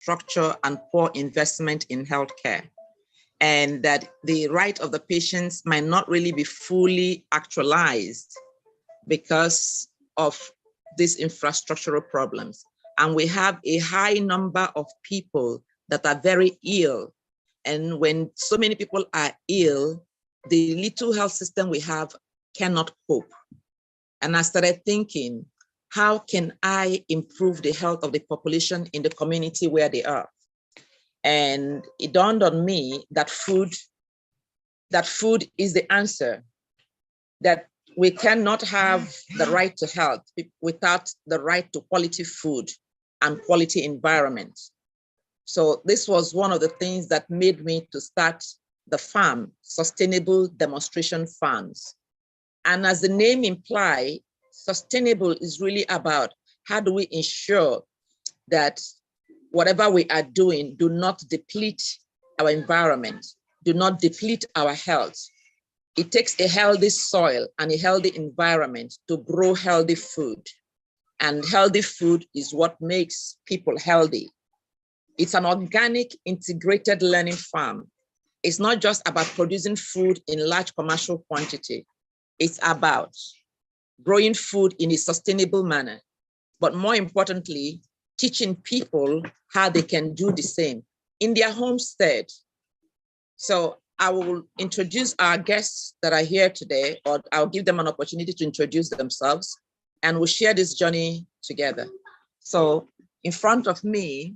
infrastructure and poor investment in healthcare, and that the right of the patients might not really be fully actualized because of these infrastructural problems. And we have a high number of people that are very ill. And when so many people are ill, the little health system we have cannot cope. And I started thinking, how can I improve the health of the population in the community where they are? And it dawned on me that food is the answer, that we cannot have the right to health without the right to quality food and quality environment. So this was one of the things that made me to start the farm, Sustainable Demonstration Farms. And as the name implies, sustainable is really about how do we ensure that whatever we are doing do not deplete our environment, do not deplete our health. It takes a healthy soil and a healthy environment to grow healthy food. And healthy food is what makes people healthy. It's an organic, integrated learning farm. It's not just about producing food in large commercial quantity. It's about growing food in a sustainable manner, but more importantly, teaching people how they can do the same in their homestead. So I will introduce our guests that are here today, or I'll give them an opportunity to introduce themselves, and we'll share this journey together. So in front of me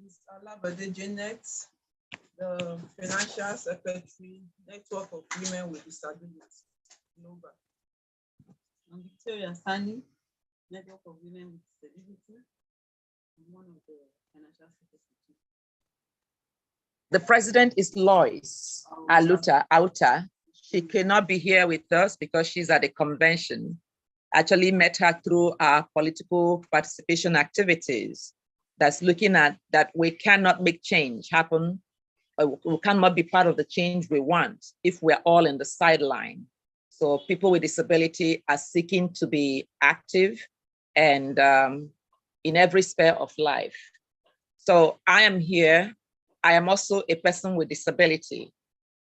is Alabade Janet, the Financial Secretary, Network of Women with Disabilities, Global. I'm Victoria Sani, Network of Women with Disabilities. I'm one of the Financial Secretaries. The president is Lois Auta. She cannot be here with us because she's at a convention. Actually met her through our political participation activities. That's looking at that we cannot make change happen. We cannot be part of the change we want if we're all in the sideline. So people with disability are seeking to be active and in every sphere of life. So I am here. I am also a person with disability.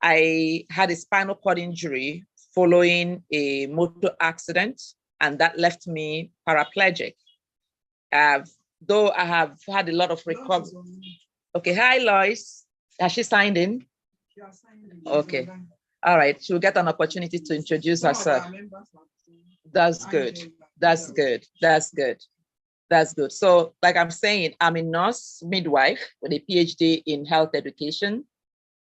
I had a spinal cord injury following a motor accident, and that left me paraplegic. Though I have had a lot of recovery. Okay, hi Lois. Has she signed in? Okay. All right, she'll get an opportunity to introduce herself. That's good. That's good. That's good. That's good. So like I'm saying, I'm a nurse midwife with a PhD in health education.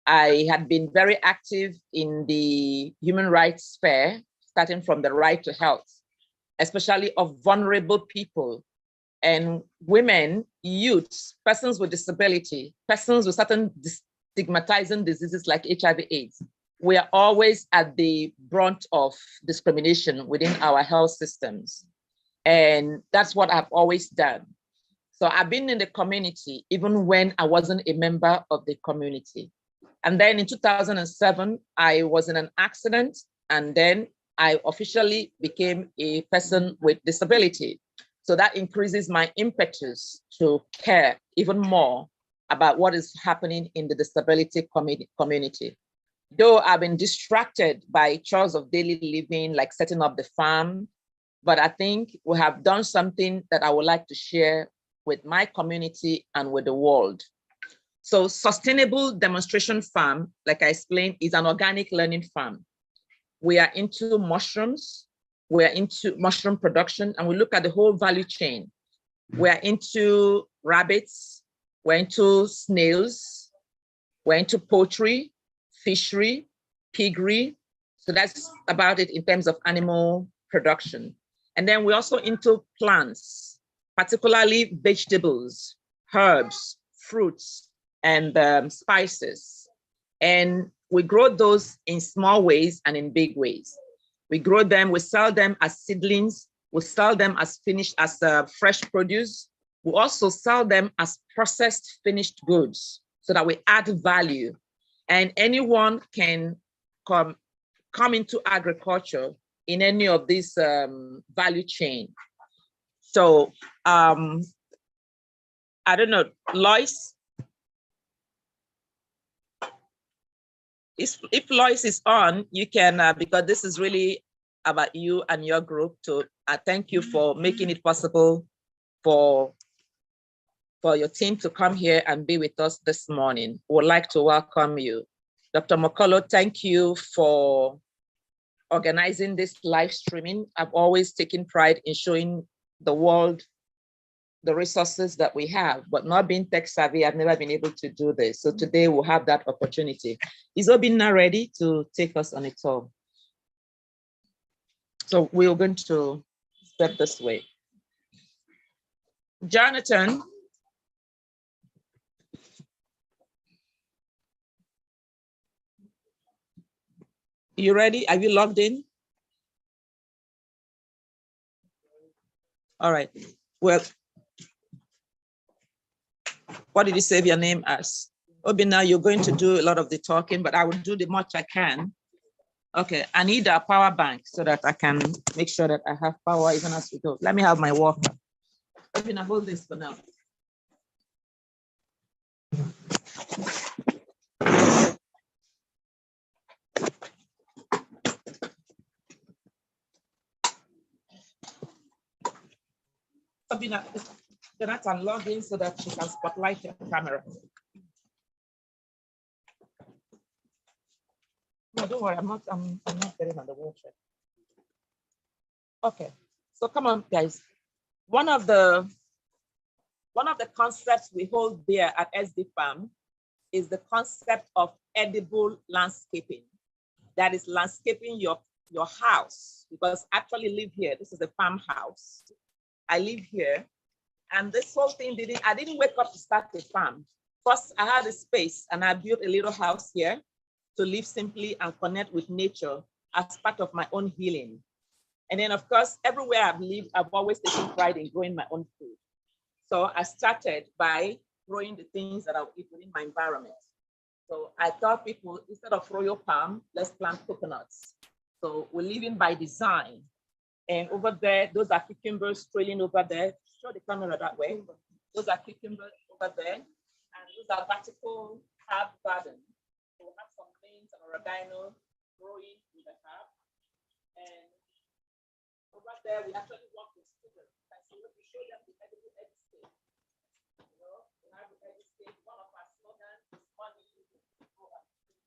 I had been very active in the human rights sphere, starting from the right to health, especially of vulnerable people and women, youths, persons with disability, persons with certain stigmatizing diseases like HIV/AIDS. We are always at the brunt of discrimination within our health systems. And that's what I've always done. So I've been in the community even when I wasn't a member of the community. And then in 2007, I was in an accident, and then I officially became a person with disability. So that increases my impetus to care even more about what is happening in the disability community. Though I've been distracted by chores of daily living, like setting up the farm, but I think we have done something that I would like to share with my community and with the world. So Sustainable Demonstration Farm, like I explained, is an organic learning farm. We are into mushrooms, we're into mushroom production, and we look at the whole value chain. We're into rabbits, we're into snails, we're into poultry, fishery, piggery. So that's about it in terms of animal production. And then we're also into plants, particularly vegetables, herbs, fruits, and spices. And we grow those in small ways and in big ways. We grow them, we sell them as seedlings, we sell them as finished, as fresh produce. We also sell them as processed finished goods so that we add value. And anyone can come into agriculture in any of these value chain. So I don't know, Lois? If Lois is on, you can, because this is really about you and your group, to thank you for making it possible for your team to come here and be with us this morning. Would like to welcome you. Dr. Mokolo, thank you for organizing this live streaming. I've always taken pride in showing the world the resources that we have, but not being tech savvy, I've never been able to do this. So today we'll have that opportunity. Is Obinna ready to take us on a tour? So we're going to step this way. Jonathan. You ready? Are you logged in? All right. Well, what did you save your name as? Obinna, you're going to do a lot of the talking, but I will do the much I can. Okay, I need a power bank so that I can make sure that I have power even as we go. Let me have my walker. Obinna, hold this for now. Obinna, Jonathan, log in so that she can spotlight your camera. No, don't worry, I'm not getting on the wheelchair. Okay, so come on, guys. One of the concepts we hold there at SD Farm is the concept of edible landscaping. That is landscaping your house, because I actually live here. This is a farmhouse. I live here, and this whole thing I didn't wake up to start a farm. First, I had a space and I built a little house here to live simply and connect with nature as part of my own healing. And then, of course, everywhere I've lived, I've always taken pride in growing my own food. So I started by growing the things that I would eat within my environment. So I thought people, instead of royal palm, let's plant coconuts. So we're living by design. And over there, those are cucumbers trailing over there. Show the camera that way. Those are cucumbers over there. And those are vertical herb gardens. So we have some things and oregano growing in the herb. And over there, we actually work with students. And so let me show them the edible egg state. You know, we have the egg state. One of our slogans is money to grow on trees.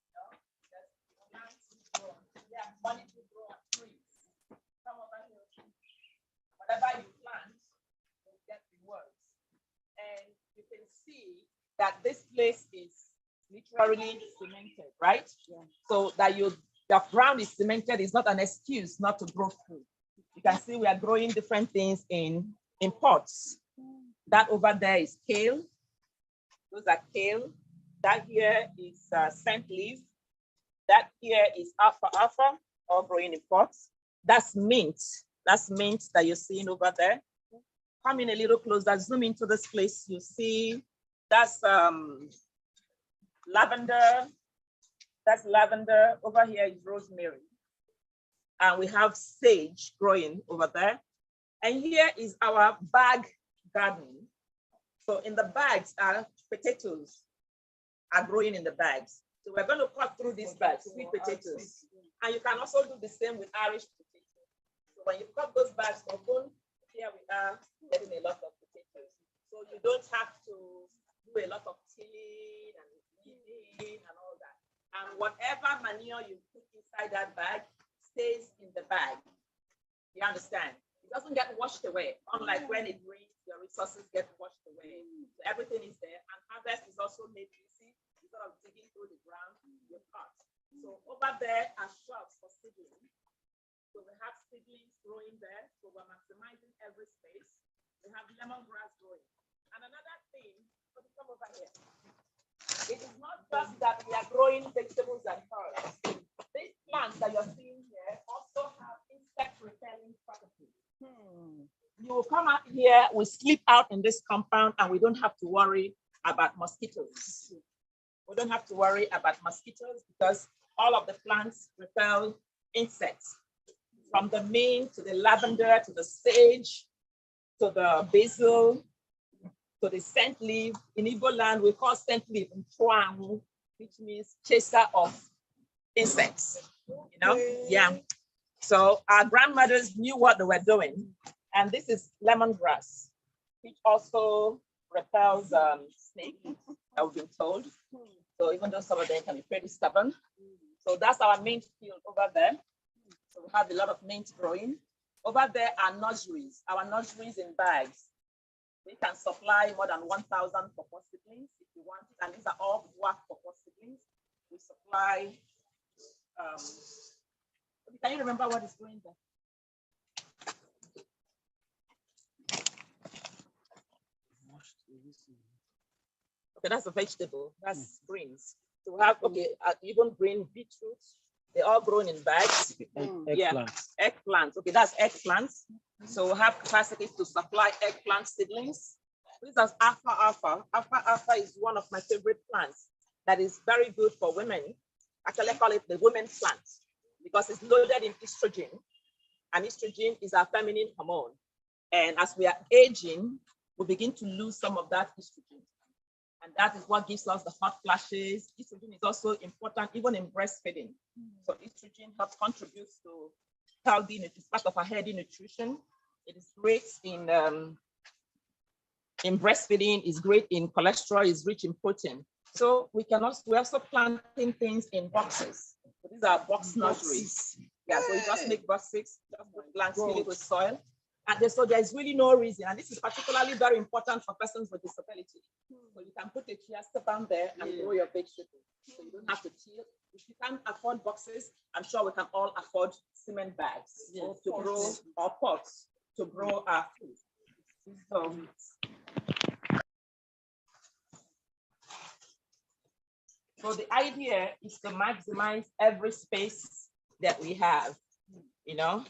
You know, there's plants to grow. Yeah, money to grow on trees. Come over here. Whatever you plant, you'll get rewards. And you can see that this place is literally cemented, right? Yeah. So that the ground is cemented is not an excuse not to grow food. You can see we are growing different things in pots. That over there is kale. Those are kale. That here is scent leaf. That here is alfalfa, all growing in pots. That's mint. That's mint that you're seeing over there. Come in a little closer, zoom into this place. You see that's lavender. That's lavender. Over here is rosemary. And we have sage growing over there. And here is our bag garden. So in the bags are potatoes are growing in the bags. So we're going to cut through these bags, sweet potatoes. And you can also do the same with Irish potatoes. So when you cut those bags open, here we are getting a lot of potatoes. So you don't have to do a lot of tilling and weeding and all that. And whatever manure you put inside that bag stays in the bag. You understand? It doesn't get washed away. Unlike when it rains, your resources get washed away. So everything is there. And harvest is also made easy. Instead of digging through the ground, you cut. So over there are shrubs for seedlings. So we have seedlings growing there. So we're maximizing every space. We have lemongrass growing. And another thing, come over here. It is not just that we are growing vegetables and herbs. These plants that you're seeing here also have insect repelling properties. You will come out here, we sleep out in this compound, and we don't have to worry about mosquitoes. We don't have to worry about mosquitoes because all of the plants repel insects. From the mint to the lavender to the sage to the basil So the scent leaf, in Igbo land, we call scent leaf Mchuangu, which means chaser of insects, you know? Yeah. So our grandmothers knew what they were doing. And this is lemongrass, which also repels snakes, that we've been told. So even though some of them can be pretty stubborn. So that's our mint field over there. So we have a lot of mint growing. Over there are nurseries, our nurseries in bags. We can supply more than 1,000 cocoa seedlings if you want it. And these are all dwarf cocoa seedlings. We supply, can you remember what is going there? Okay, that's a vegetable. That's greens. So we have, okay, even green beetroots. They're all grown in bags. Yeah, eggplants. Okay, that's eggplants. So we have capacity to supply eggplant seedlings. This is alfalfa. Alfalfa is one of my favorite plants that is very good for women. Actually, I call it the women plant because it's loaded in estrogen. And estrogen is our feminine hormone. And as we are aging, we begin to lose some of that estrogen. And that is what gives us the hot flashes. Estrogen is also important even in breastfeeding. So estrogen helps contribute to healthy, it's part of a healthy nutrition. It is great in breastfeeding, is great in cholesterol, is rich in protein. So we're also planting things in boxes. So these are box nurseries. Yeah, so you just make boxes, just put plants, fill it with soil. And so there's really no reason, and this is particularly very important for persons with disability. So you can put a chair, step down there and grow your vegetables. So you don't have to till. If you can't afford boxes, I'm sure we can all afford cement bags to grow, or pots to grow our food. So the idea is to maximize every space that we have, you know.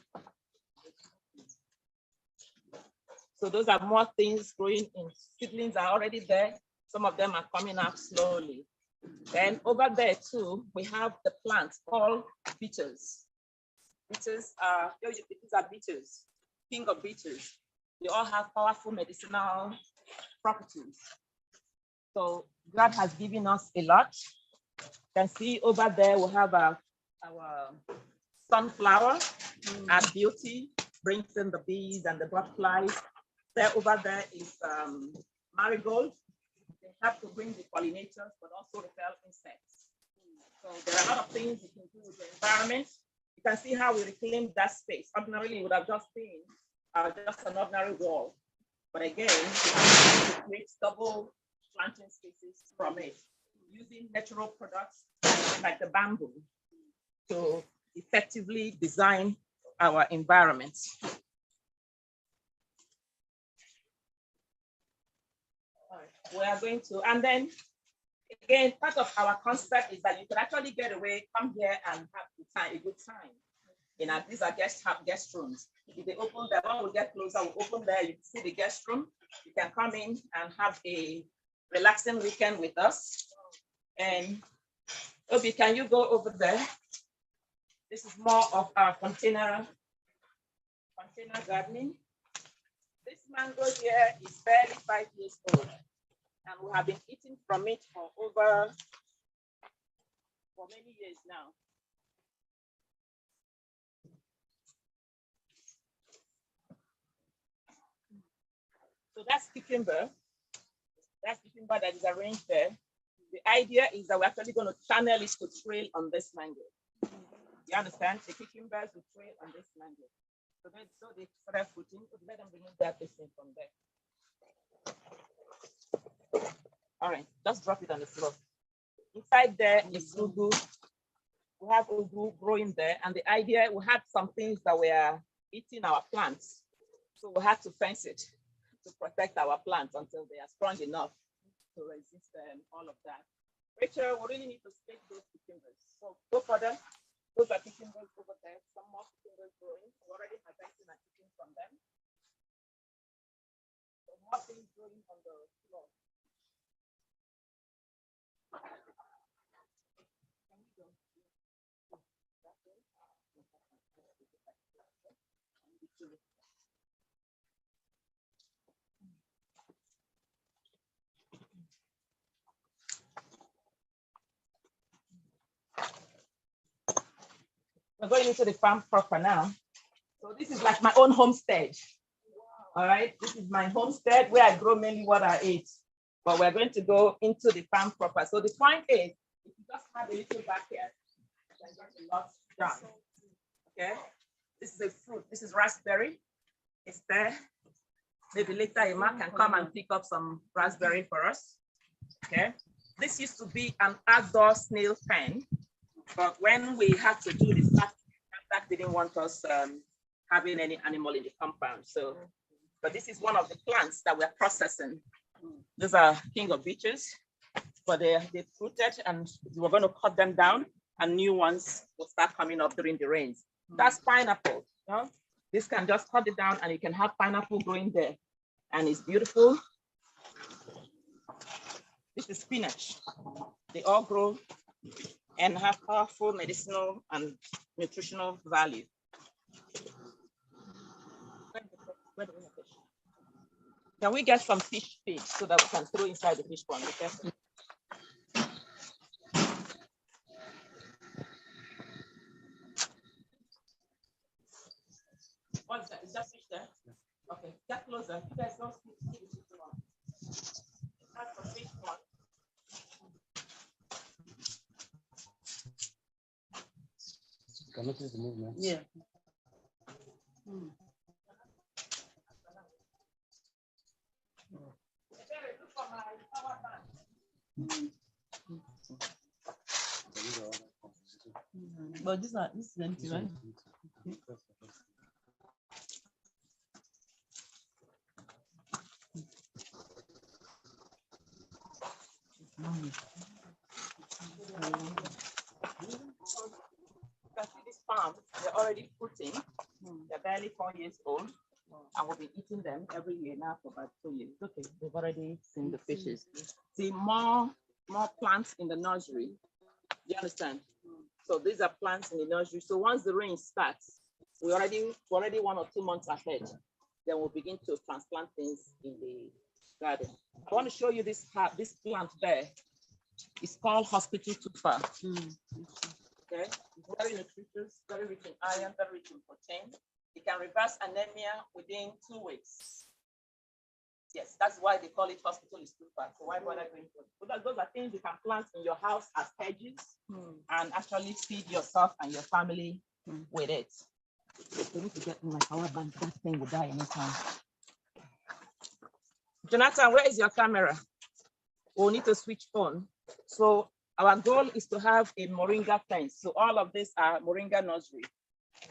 So those are more things growing in seedlings are already there. Some of them are coming up slowly. Then over there too, we have the plants called bitters. Bitters are, these are bitters, king of bitters. They all have powerful medicinal properties. So God has given us a lot. You can see over there, we have our sunflower, our beauty, brings in the bees and the butterflies. There over there is marigold. They have to bring the pollinators, but also repel insects. So there are a lot of things you can do with the environment. You can see how we reclaim that space. Ordinarily, it would have just been just an ordinary wall. But again, we have to create double planting spaces from it, using natural products like the bamboo to effectively design our environment. We are going to, and then again, part of our concept is that you can actually get away, come here and have a good time. You know, these are guest rooms. If they open the one, we'll get closer, we'll open there, you can see the guest room. You can come in and have a relaxing weekend with us. And Obi, can you go over there? This is more of our container gardening. This mango here is barely 5 years old. And we have been eating from it for many years now. So that's cucumber. That's cucumber that is arranged there. The idea is that we're actually going to channel it to trail on this mango. You understand? The cucumbers will trail on this mango. So they started fruiting. Let them remove that thing from there. All right, just drop it on the floor. Inside there is ugu. We have ugu growing there, and the idea, we had some things that were eating our plants. So we had to fence it to protect our plants until they are strong enough to resist all of that. Rachel, we really need to split those cucumbers. So go further. Those are cucumbers over there. Some more cucumbers growing. We're already harvesting and eating from them. So more things growing on the floor. going into the farm proper now. So this is like my own homestead. All right, this is my homestead where I grow mainly what I eat. But we're going to go into the farm proper. So the point is, if you just have a little backyard, you can get a lot done. Okay, this is a fruit. This is raspberry. It's there. Maybe later Emma can come and pick up some raspberry for us. Okay, this used to be an outdoor snail pen, but when we had to do this, that didn't want us having any animal in the compound. So, but this is one of the plants that we're processing. These are king of beeches, but they fruited and we're going to cut them down and new ones will start coming up during the rains. That's pineapple. You know? This can just cut it down and you can have pineapple growing there. And it's beautiful. This is spinach. They all grow and have powerful medicinal and nutritional value. Where do we have fish? Can we get some fish feed so that we can throw inside the fish pond? Okay? What's that? Is that fish there? Okay, get closer. You guys don't see the fish pond. That's the fish pond. You can notice the movement. Yeah. But this is empty, right? This farm, they're already fruiting. They're barely 4 years old. And we'll be eating them every year now for about 2 years. Okay, we've already seen the fishes. See more plants in the nursery. Do you understand? So these are plants in the nursery. So once the rain starts, we're already 1 or 2 months ahead. Then we'll begin to transplant things in the garden. I want to show you this plant there. It's called hospital tufa. Okay, it's very nutritious, very rich in iron, very rich in protein. It can reverse anemia within 2 weeks. Yes, that's why they call it hospital tufa. So why bother going for it? Because those are things you can plant in your house as hedges and actually feed yourself and your family with it. I need to get my power bank. That thing will die anytime. Jonathan, where is your camera? We'll need to switch on. So our goal is to have a moringa fence. So all of these are moringa nursery.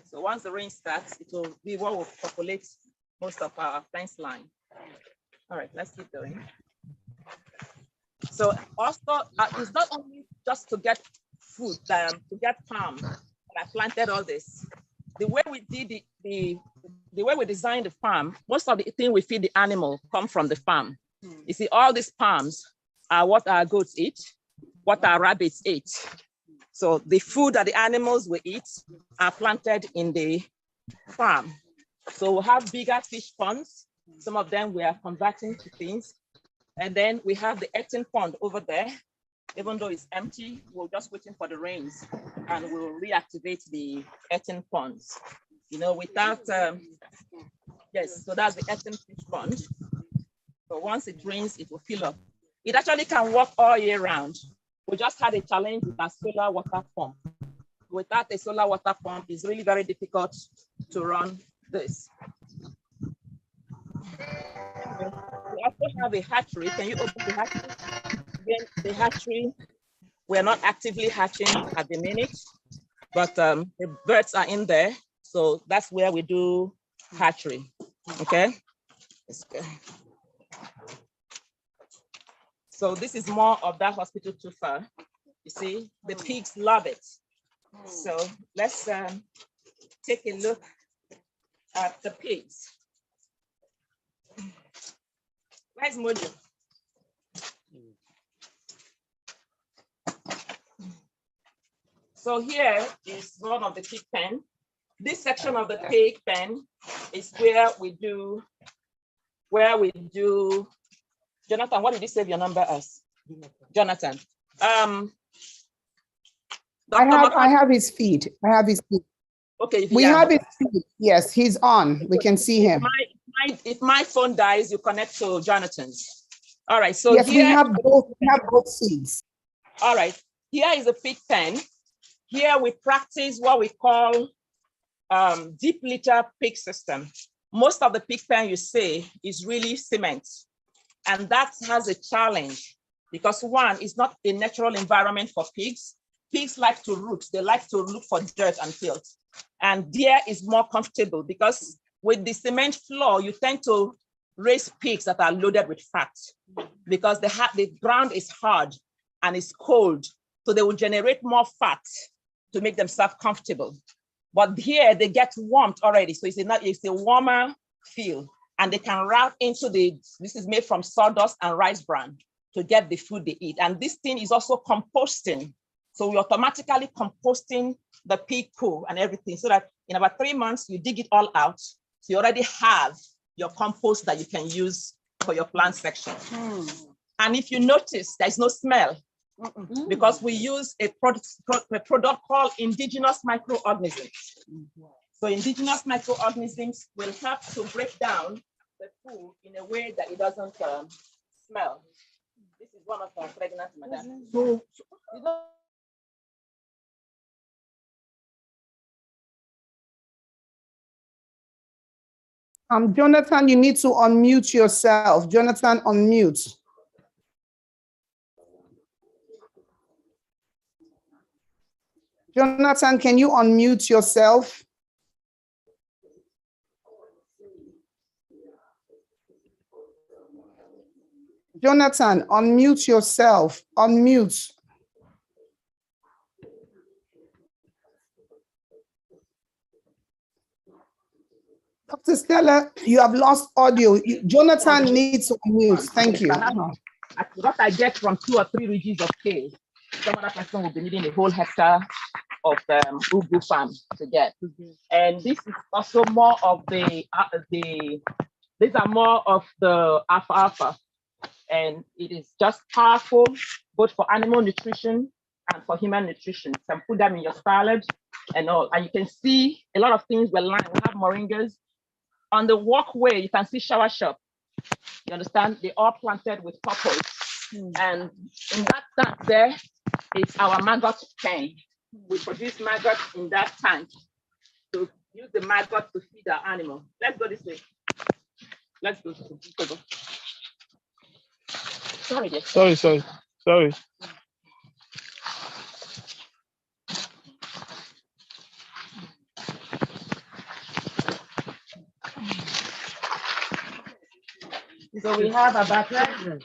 So once the rain starts, it will be what will populate most of our fence line. All right, let's keep going. So also, it's not only just to get food, to get palm. I planted all this. The way we did the way we designed the farm, most of the thing we feed the animal come from the farm. You see, all these palms are what our goats eat, what our rabbits eat. So the food that the animals will eat are planted in the farm. So we'll have bigger fish ponds. Some of them we are converting to things. And then we have the eating pond over there. Even though it's empty, we're just waiting for the rains and we'll reactivate the eating ponds. You know, without, yes, so that's the eating fish pond. So once it rains, it will fill up. It actually can work all year round. We just had a challenge with our solar water pump. Without a solar water pump, it's really very difficult to run this. We also have a hatchery. Can you open the hatchery? Again, the hatchery, we're not actively hatching at the minute, but the birds are in there. So that's where we do hatchery, okay? Let's go. So this is more of that hospital tufa. You see, the pigs love it. So let's take a look at the pigs. Where's Mojo? So here is one of the pig pen. This section of the pig pen is where we do, Jonathan, what did you save your number as? Jonathan. I have his feed. I have his feed. Okay. We have it. Yes, he's on. We can see him. If my phone dies, you connect to Jonathan's. All right. So yes, here, we have both seeds. All right. Here is a pig pen. Here we practice what we call deep litter pig system. Most of the pig pen you see is really cement. And that has a challenge because one, it's not a natural environment for pigs. Pigs like to root. They like to look for dirt and filth. And there is more comfortable because with the cement floor, you tend to raise pigs that are loaded with fat because the ground is hard and it's cold. So they will generate more fat to make themselves comfortable. But here they get warmed already. So it's a warmer feel. And they can route into this is made from sawdust and rice bran to get the food they eat. And this thing is also composting. So we're automatically composting the pig poo and everything so that in about 3 months, you dig it all out. So you already have your compost that you can use for your plant section. And if you notice, there's no smell because we use a product called indigenous microorganisms. So indigenous microorganisms will help to break down the food in a way that it doesn't smell. This is one of our pregnant madam. Jonathan, you need to unmute yourself. Jonathan, unmute. Jonathan, can you unmute yourself? Jonathan, unmute yourself. Unmute. Dr. Stella, you have lost audio. Jonathan needs to unmute. Thank you. What I get from 2 or 3 ridges of kale, some other person will be needing a whole hectare of ugu farm to get. And this is also more of these are more of the alfalfa. And it is just powerful, both for animal nutrition and for human nutrition. You can put them in your salad and all. And you can see a lot of things were lined. We have moringas. On the walkway, you can see shower shop. You understand? They are planted with purpose. And in that tank there is our maggot pen. We produce maggots in that tank to use the maggot to feed our animal. Let's go this way. Let's go. Go. Sorry. So we have about Jonathan.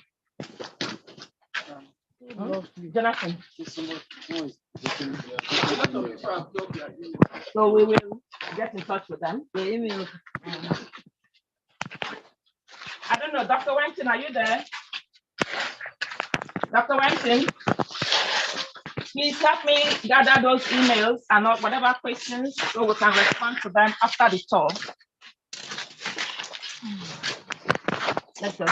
So we will get in touch with them. I don't know, Dr. Wenton, are you there? Dr. Wenton, please help me gather those emails and whatever questions so we can respond to them after the talk. Let's go.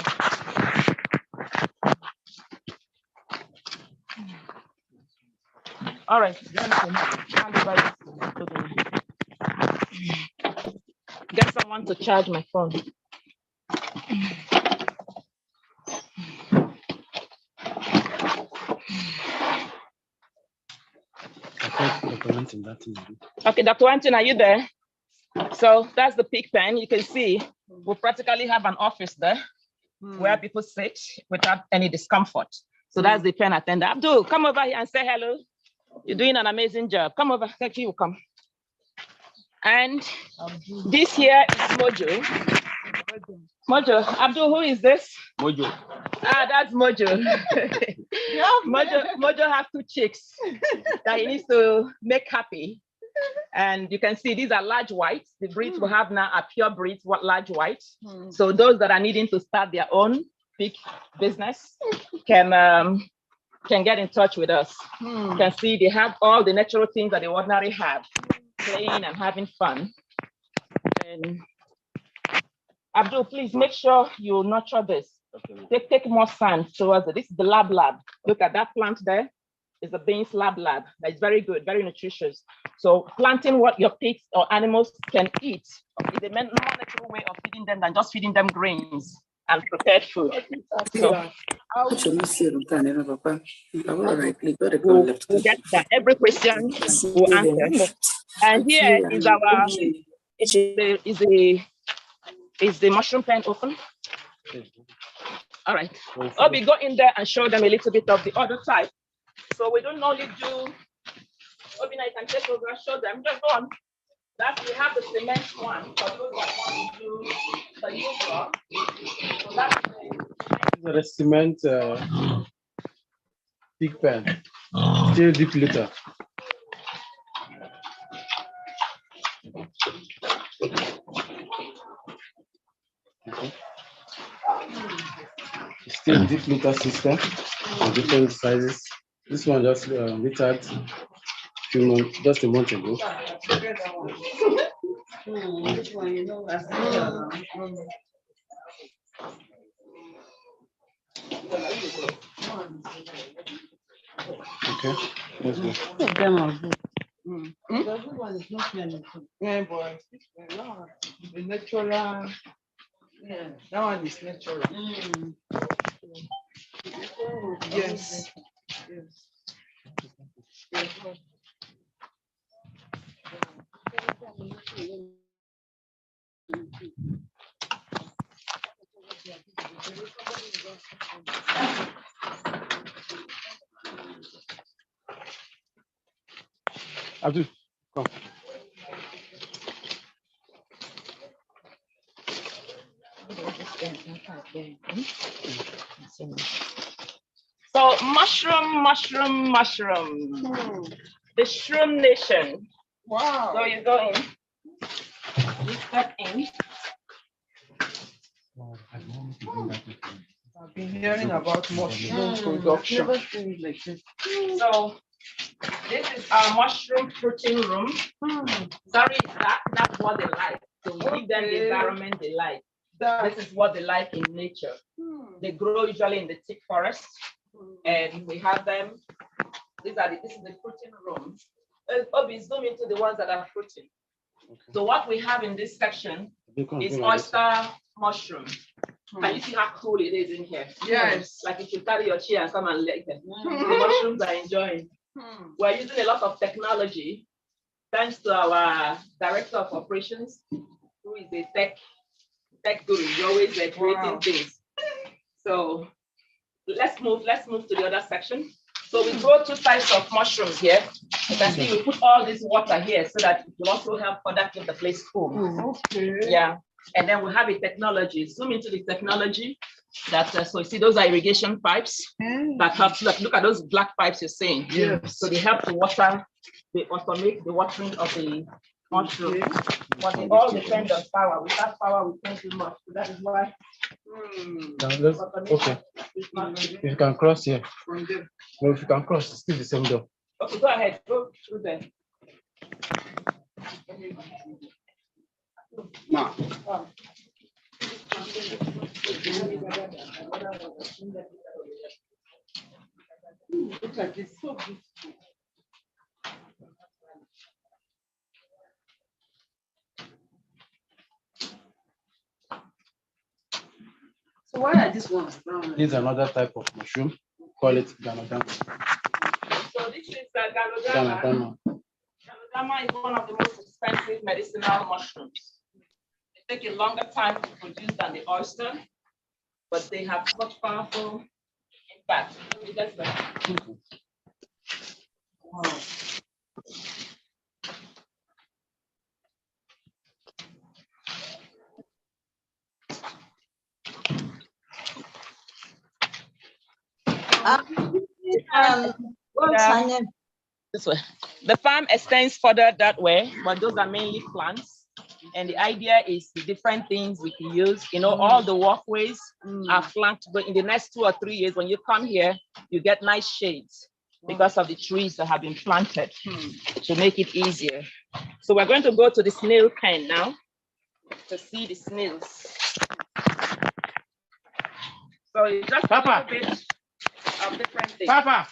All right, get someone to charge my phone. Okay, Dr. Wenton, are you there? So that's the pig pen. You can see we practically have an office there where people sit without any discomfort. So that's the pen attendant. Abdul, come over here and say hello. You're doing an amazing job. Come over. Thank you. Come. And this here is Mojo. Mojo. Abdul, who is this? Mojo. Ah, that's Mojo. Mojo has 2 chicks that he needs to make happy. And you can see these are large whites. The breeds we have now are pure breeds, large whites. So those that are needing to start their own pig business can get in touch with us. You can see they have all the natural things that they ordinarily have, playing and having fun. And Abdul, please make sure you nurture this. Okay. Take more sand towards it. This is the lab. Look at that plant there. It's a beans lab. That's very good, very nutritious. So planting what your pigs or animals can eat is the more natural way of feeding them than just feeding them grains and prepared food. So we'll get that. Every question we'll answer. And here is our is the mushroom pen open? All right. Obi, go in there and show them a little bit of the other type. So we don't only do, Obi, now you can take over, show them, just go on. That we have the cement one, for those that want to do the yoga. So that's the cement big pen, still deep litter. Okay. Still deep litter system of different sizes. This one just littered just a month ago. This one, you know, Okay, let's go. yeah, boy. The natural, yeah, that one is natural. Yes. Yes. Abdul, come. so mushroom. The shroom nation. Wow. So you go in, you step in. I've been hearing about mushroom production. So this is our mushroom fruiting room. Sorry, that's what they like. So we give them the environment they like. This is what they like in nature. They grow usually in the thick forest, and we have them. This is the fruiting room. Obi, zoom into the ones that are fruiting. Okay. So what we have in this section is oyster mushroom. Can you see how cool it is in here? Yes. Like if you carry your chair and come and let them. The mushrooms are enjoying. We're using a lot of technology, thanks to our director of operations, who is a tech guru. He's always creating things. So let's move to the other section. So we grow two types of mushrooms here. You can see we put all this water here so that it will also help further keep the place cool. Okay. Yeah. And then we have a technology. Zoom into the technology that so you see those are irrigation pipes that help. Look at those black pipes you're seeing. Yes. So they help to water. They automate the watering of the mushroom. But it all depends on power. Without power, we can't do much. So that is why. Okay. If you can cross here. No, if you can cross, it's still the same door. Okay, go ahead. Go through there. Now. Look at this, so beautiful. So why are these ones brown? This is another type of mushroom. Call it Ganodama. So this is the Galodama. Galodama is one of the most expensive medicinal mushrooms. They take a longer time to produce than the oyster, but they have such powerful impact. Wow. What's her name? This way. The farm extends further that way, but those are mainly plants. And the idea is the different things we can use. You know, all the walkways are flanked, but in the next 2 or 3 years, when you come here, you get nice shades because of the trees that have been planted to make it easier. So we're going to go to the snail pen now to see the snails. So it's just a little bit of different things. Papa.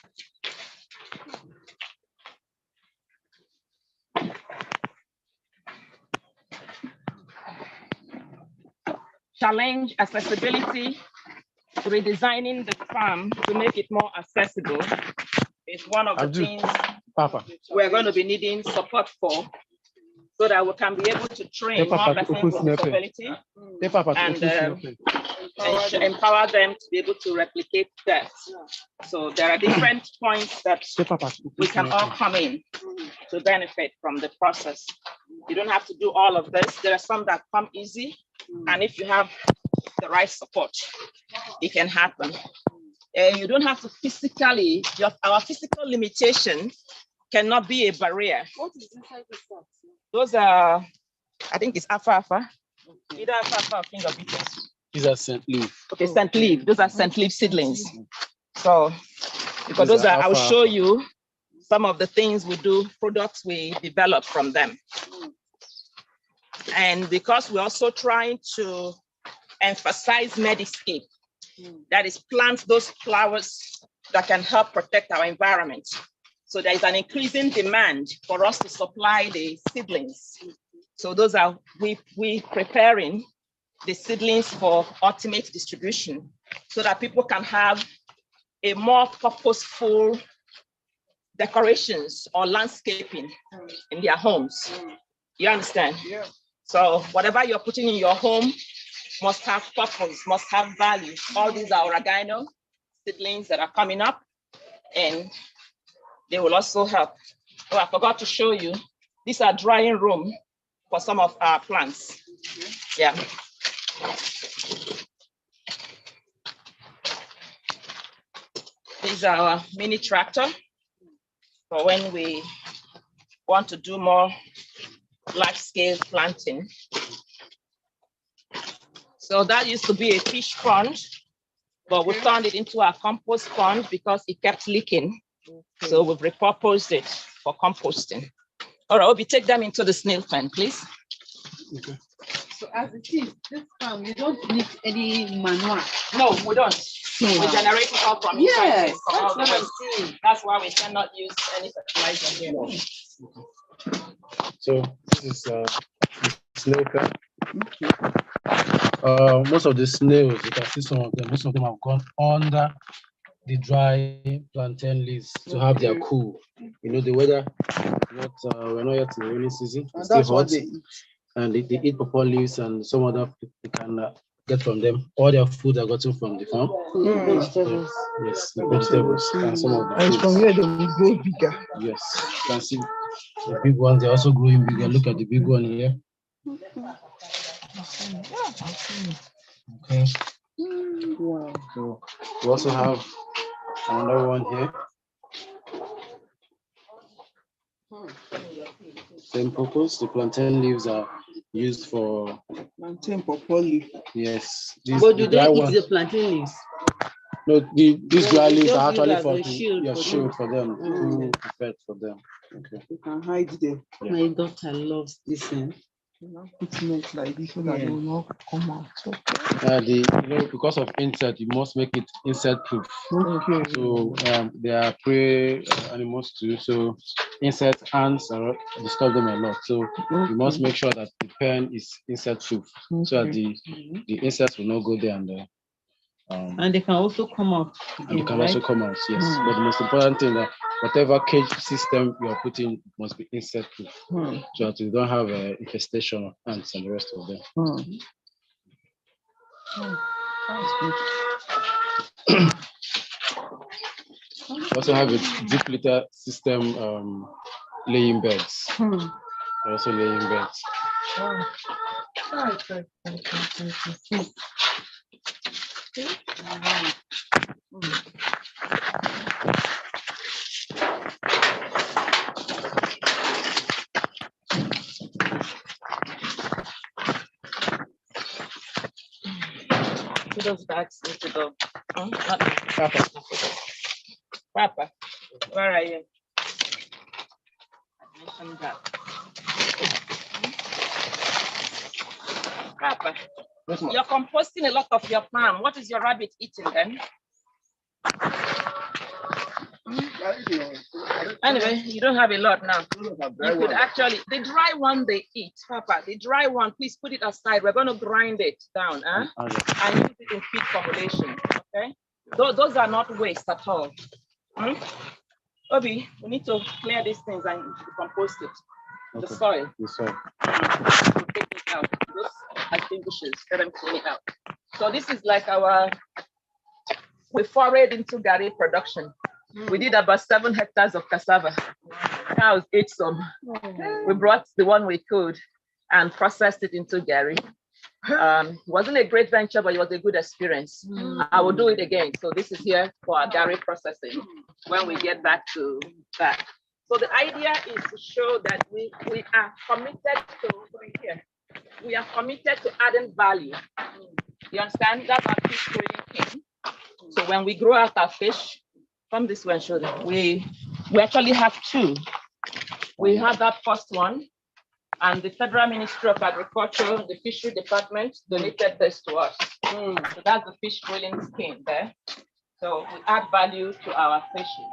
challenge accessibility, redesigning the farm to make it more accessible is one of the things we're going to be needing support for, so that we can be able to train more persons with disability and empower them to be able to replicate that. So there are different points that we can all come in to benefit from the process. You don't have to do all of this. There are some that come easy, and if you have the right support, it can happen. You don't have to physically, our physical limitation cannot be a barrier. What is inside the box? Those are, I think it's alfalfa. Either alfalfa or king of beetles. These are scent leaf. Okay, scent leaf. Those are scent leaf seedlings. So, because those are, I'll show you some of the things we do, products we develop from them. And because we're also trying to emphasize Mediscape, that is, plant those flowers that can help protect our environment. So there is an increasing demand for us to supply the seedlings. So those are, we preparing the seedlings for ultimate distribution so that people can have a more purposeful decorations or landscaping in their homes. You understand? Yeah. So whatever you're putting in your home must have purpose, must have value. All these are oregano seedlings that are coming up, and they will also help. Oh, I forgot to show you. These are drying room for some of our plants. Yeah. These are our mini tractor for when we want to do more large-scale planting. So that used to be a fish pond, but we turned it into a compost pond because it kept leaking. So we've repurposed it for composting. All right, Obi, take them into the snail pen, please. Okay. So as it is, this farm, you don't need any manure. No, we don't. We generate it all from inside. Yes, from all that's the what waste. I'm saying. That's why we cannot use any fertilizer here. So this is snail pen. Most of the snails, you can see some of them, most of them have gone under the dry plantain leaves to have their cool. You know, the weather, we're not yet in the rainy season. It's still hot. And they eat pawpaw leaves and some other they can get from them. All their food are gotten from the farm. Vegetables. Yes, the vegetables and some of the And fruits. from here they will grow bigger. Yes, you can see the big ones. They're also growing bigger. Look at the big one here. Okay. Wow. So we also have another one here. Same purpose. The plantain leaves are used for Plantain pawpaw leaf. yes. But do they eat the plantain leaves? No, these dry leaves are just use actually as for a shield your for shield them. for them. Food prepared for them. Okay. You can hide them. My daughter loves this. You know, put it like this so that they will not come out. Because of insect, you must make it insect proof. Okay. So there are prey animals too. So insect ants disturb them a lot. So you must make sure that the pen is insect proof, so that the insects will not go there And they can also come out. And they can also come out, yes. But the most important thing that whatever cage system you are putting must be insect proof, so that you don't have infestation of ants and the rest of them. We also have a deep litter system laying beds. They're also laying beds. Those bags need to go. Papa, where are you? I mentioned that. Papa, you're composting a lot of your farm. What is your rabbit eating then? Anyway, you don't have a lot now. You could actually, the dry one they eat, Papa, the dry one, please put it aside. We're going to grind it down and use it in feed formulation, okay? Those are not waste at all. Obi, we need to clear these things and compost it. The soil. The soil. We'll take it out. Those extinguishers, let them clean it out. So this is like we forayed into Gary production. We did about 7 hectares of cassava. Cows ate some. We brought the one we could and processed it into Gary. It wasn't a great venture, but it was a good experience. I will do it again. So this is here for our Gary processing when we get back to that. So the idea is to show that we are committed to adding value. You understand? That's our fish growing thing. So when we grow out our fish, come this way and show them. We actually have 2. We have that first one, and the Federal Ministry of Agriculture, the Fishery Department, donated this to us. So that's the fish grilling skin there. So we add value to our fishes.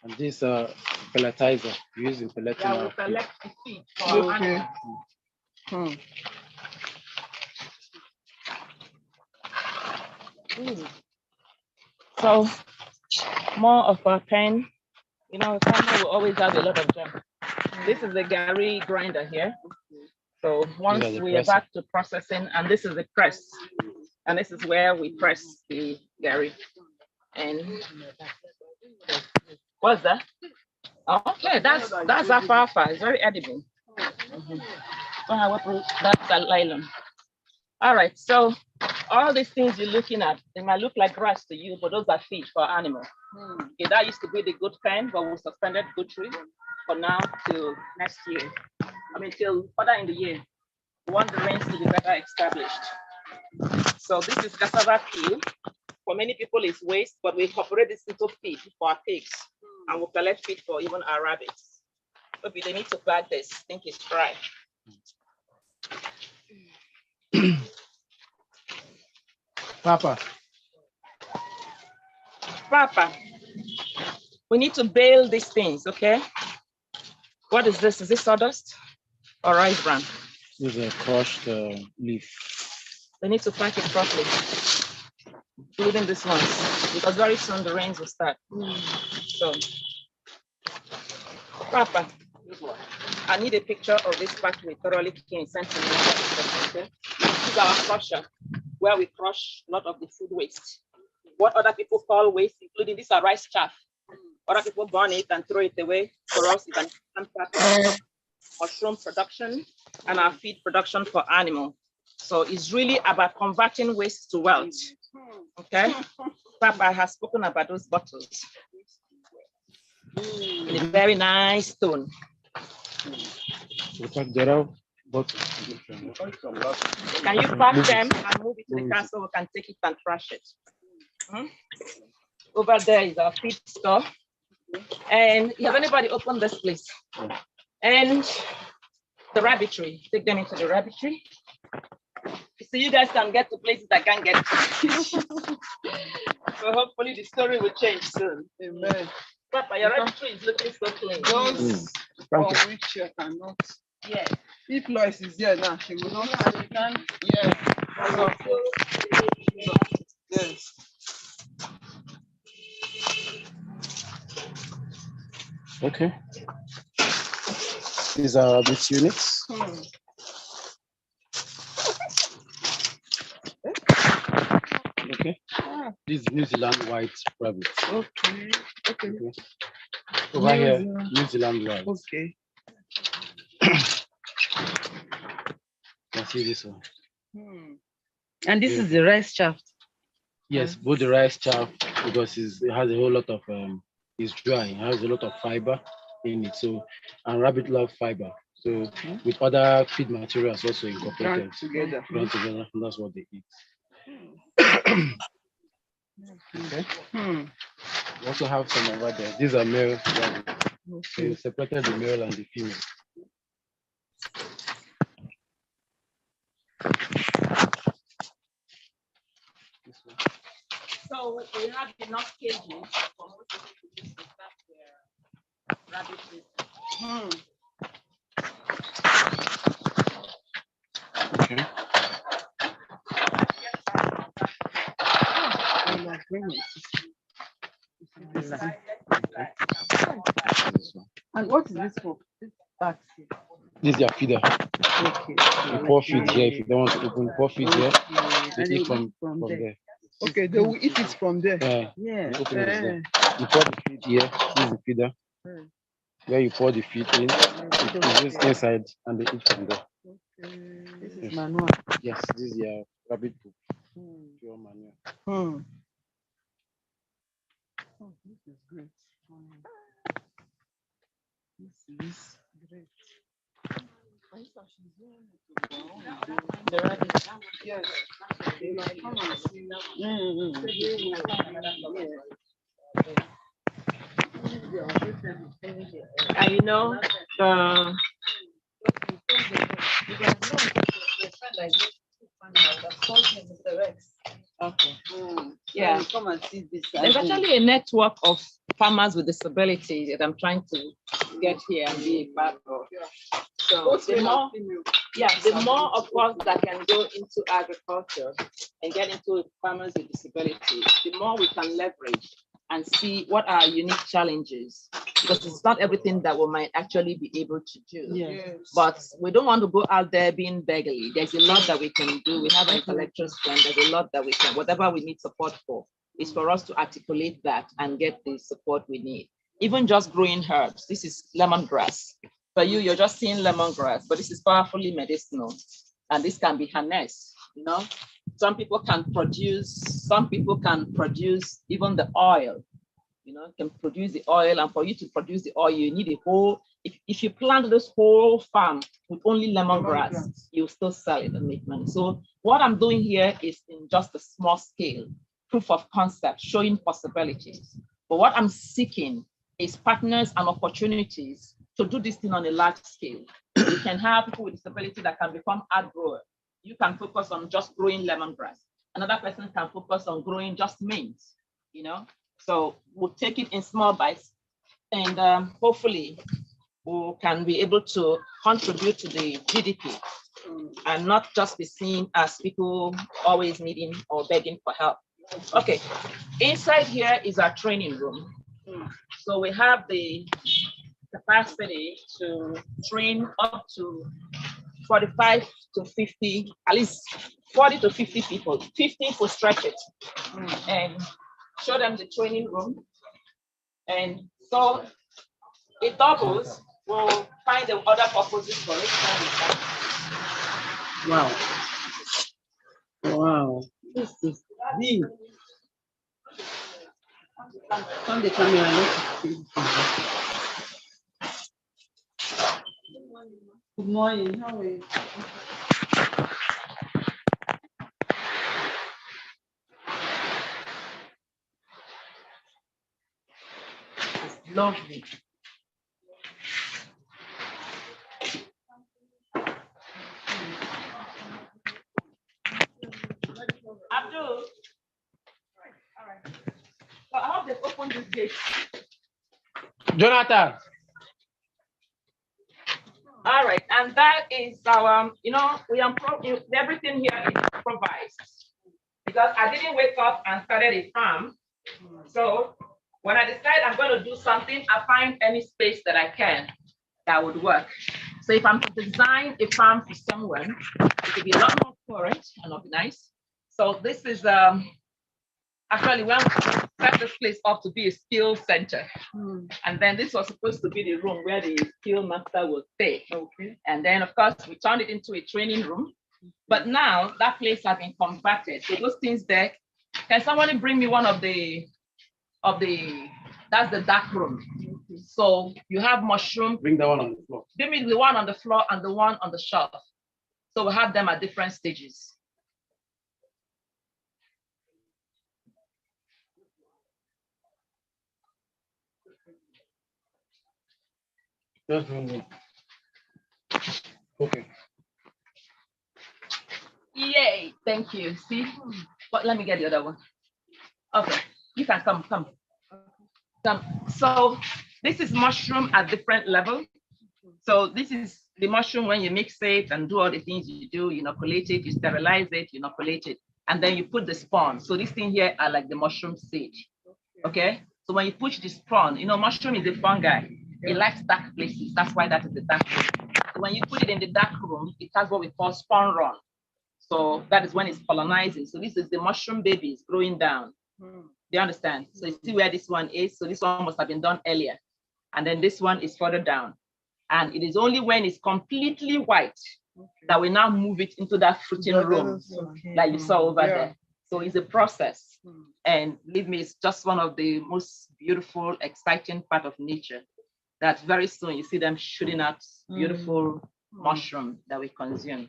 And this pelletizer, using pelleting. Yeah, we collect the feed for animals. So more of our pen, you know, farmer will always have a lot of jam. This is the Gary grinder here. So once we are back to processing, and this is the press, and this is where we press the Gary. And what's that? Okay, that's alfalfa. It's very edible. That's a nylon. All right, so all these things you're looking at, they might look like grass to you, but those are feed for animals. Okay, that used to be the goat pen, but we suspended goatry for now till next year. I mean, till further in the year. We want the rains to be better established. So this is cassava peel. For many people, it's waste, but we incorporate this into feed for our pigs, and we'll collect feed for even our rabbits. Maybe they need to bag this. I think it's dry. Papa, we need to bale these things, okay? What is this? Is this sawdust or rice bran? this is a crushed leaf. We need to pack it properly, including this one, because very soon the rains will start. So, Papa, I need a picture of this factory thoroughly clean, sent to me. This is our crusher, where we crush a lot of the food waste. What other people call waste, including this are rice chaff. Other people burn it and throw it away. For us, it's an mushroom production and our feed production for animal. So it's really about converting waste to wealth. Okay? Papa has spoken about those bottles in a very nice tone. Can you pack them and move it to the car so we can take it and trash it? Over there is our feed store. And have anybody open this place? And the rabbitry, take them into the rabbitry. So you guys can get to places I can't get to. So hopefully the story will change soon. Amen. Papa, your rabbitry is looking so clean. Those for which you cannot. Yeah. If Lois is here now, she will not. She can. Yeah. Yes. Okay. These are rabbit units. Okay. This is New Zealand white rabbit. Okay. Over here, New Zealand white. Okay. You can see this one. And this is the rice shaft. Yes, both the rice chaff, because it has a whole lot of it's dry. It has a lot of fiber in it. So, and rabbit love fiber. So, with other feed materials also incorporated Together. and that's what they eat. Okay. We also have some over there. These are male rabbits. So you separated the male and the female. So we have enough cages for rabbit food. Okay. And what is this for? This back seat. This is their feeder. Okay. You pour feed here if you don't want to open. Pour feed here. They eat from there. Okay, they will eat it from there. Yeah. You open it there. You pour the feed here. This is the feeder. Where you pour the feed in, it is inside, and they eat from there. This is manual. Yes, this is your rabbit poop. Pure manure. Oh, this is great. This is great. The rabbit. Yes. And you know, Okay. yeah, Come and see this. there's actually a network of farmers with disability that I'm trying to get here and be a part of. So the more of us that can go into agriculture and get into farmers with disability, the more we can leverage and see what are unique challenges, because it's not everything that we might actually be able to do. Yeah. But we don't want to go out there being beggarly. There's a lot that we can do. We have an intellectual strength. There's a lot that we can, whatever we need support for, is for us to articulate that and get the support we need. Even just growing herbs. This is lemongrass. For you, you're just seeing lemongrass, but this is powerfully medicinal. And this can be harnessed, you know. Some people can produce even the oil, you know, can produce the oil. And for you to produce the oil, you need a whole, if you plant this whole farm with only lemongrass, you'll still sell it and make money. So what I'm doing here is in just a small scale, proof of concept, showing possibilities. But what I'm seeking is partners and opportunities to do this thing on a large scale. We can have people with disability that can become art growers. You can focus on just growing lemongrass. Another person can focus on growing just mint, you know? So we'll take it in small bites, and hopefully we can be able to contribute to the GDP and not just be seen as people always needing or begging for help. Okay, inside here is our training room. So we have the capacity to train up to 45 to 50, at least 40 to 50 people, 50 for stretch it, and show them the training room. And so it doubles, we'll find the other purposes for it. Wow. Wow. This is deep. Turn the camera. Let's see. Good morning. How are you? It's lovely. Abdul. All right. So I hope they've opened this gate. Jonathan. All right, and that is our, you know, everything here is improvised because I didn't wake up and started a farm. So when I decide I'm going to do something, I find any space that I can that would work. So if I'm to design a farm for someone, it could be a lot more current and nice. So this is actually when we set this place up to be a skill center. And then this was supposed to be the room where the skill master will stay. Okay. And then of course we turned it into a training room. But now that place has been converted. So those things there, can somebody bring me one of the, that's the dark room. So you have mushroom. Bring that one on the floor. Give me the one on the floor and the one on the shelf. So we have them at different stages. Okay. Yay, thank you. See, but let me get the other one. Okay, you can come. So This is mushroom at different level. So this is the mushroom when you mix it and do all the things you do, you inoculate it, you sterilize it, you inoculate it, and then you put the spawn. So this thing here are like the mushroom seed. Okay. So when you push the spawn, mushroom is a fungi. It likes dark places. That's why that is the dark room. So when you put it in the dark room, it has what we call spawn run. So that is when it's colonizing. So this is the mushroom babies growing down. Do you understand? So you see where this one is. So this one must have been done earlier. And then this one is further down. And it is only when it's completely white that we now move it into that fruiting room that you saw over there. So it's a process. And believe me, it's just one of the most beautiful, exciting part of nature that very soon you see them shooting out beautiful mushroom that we consume.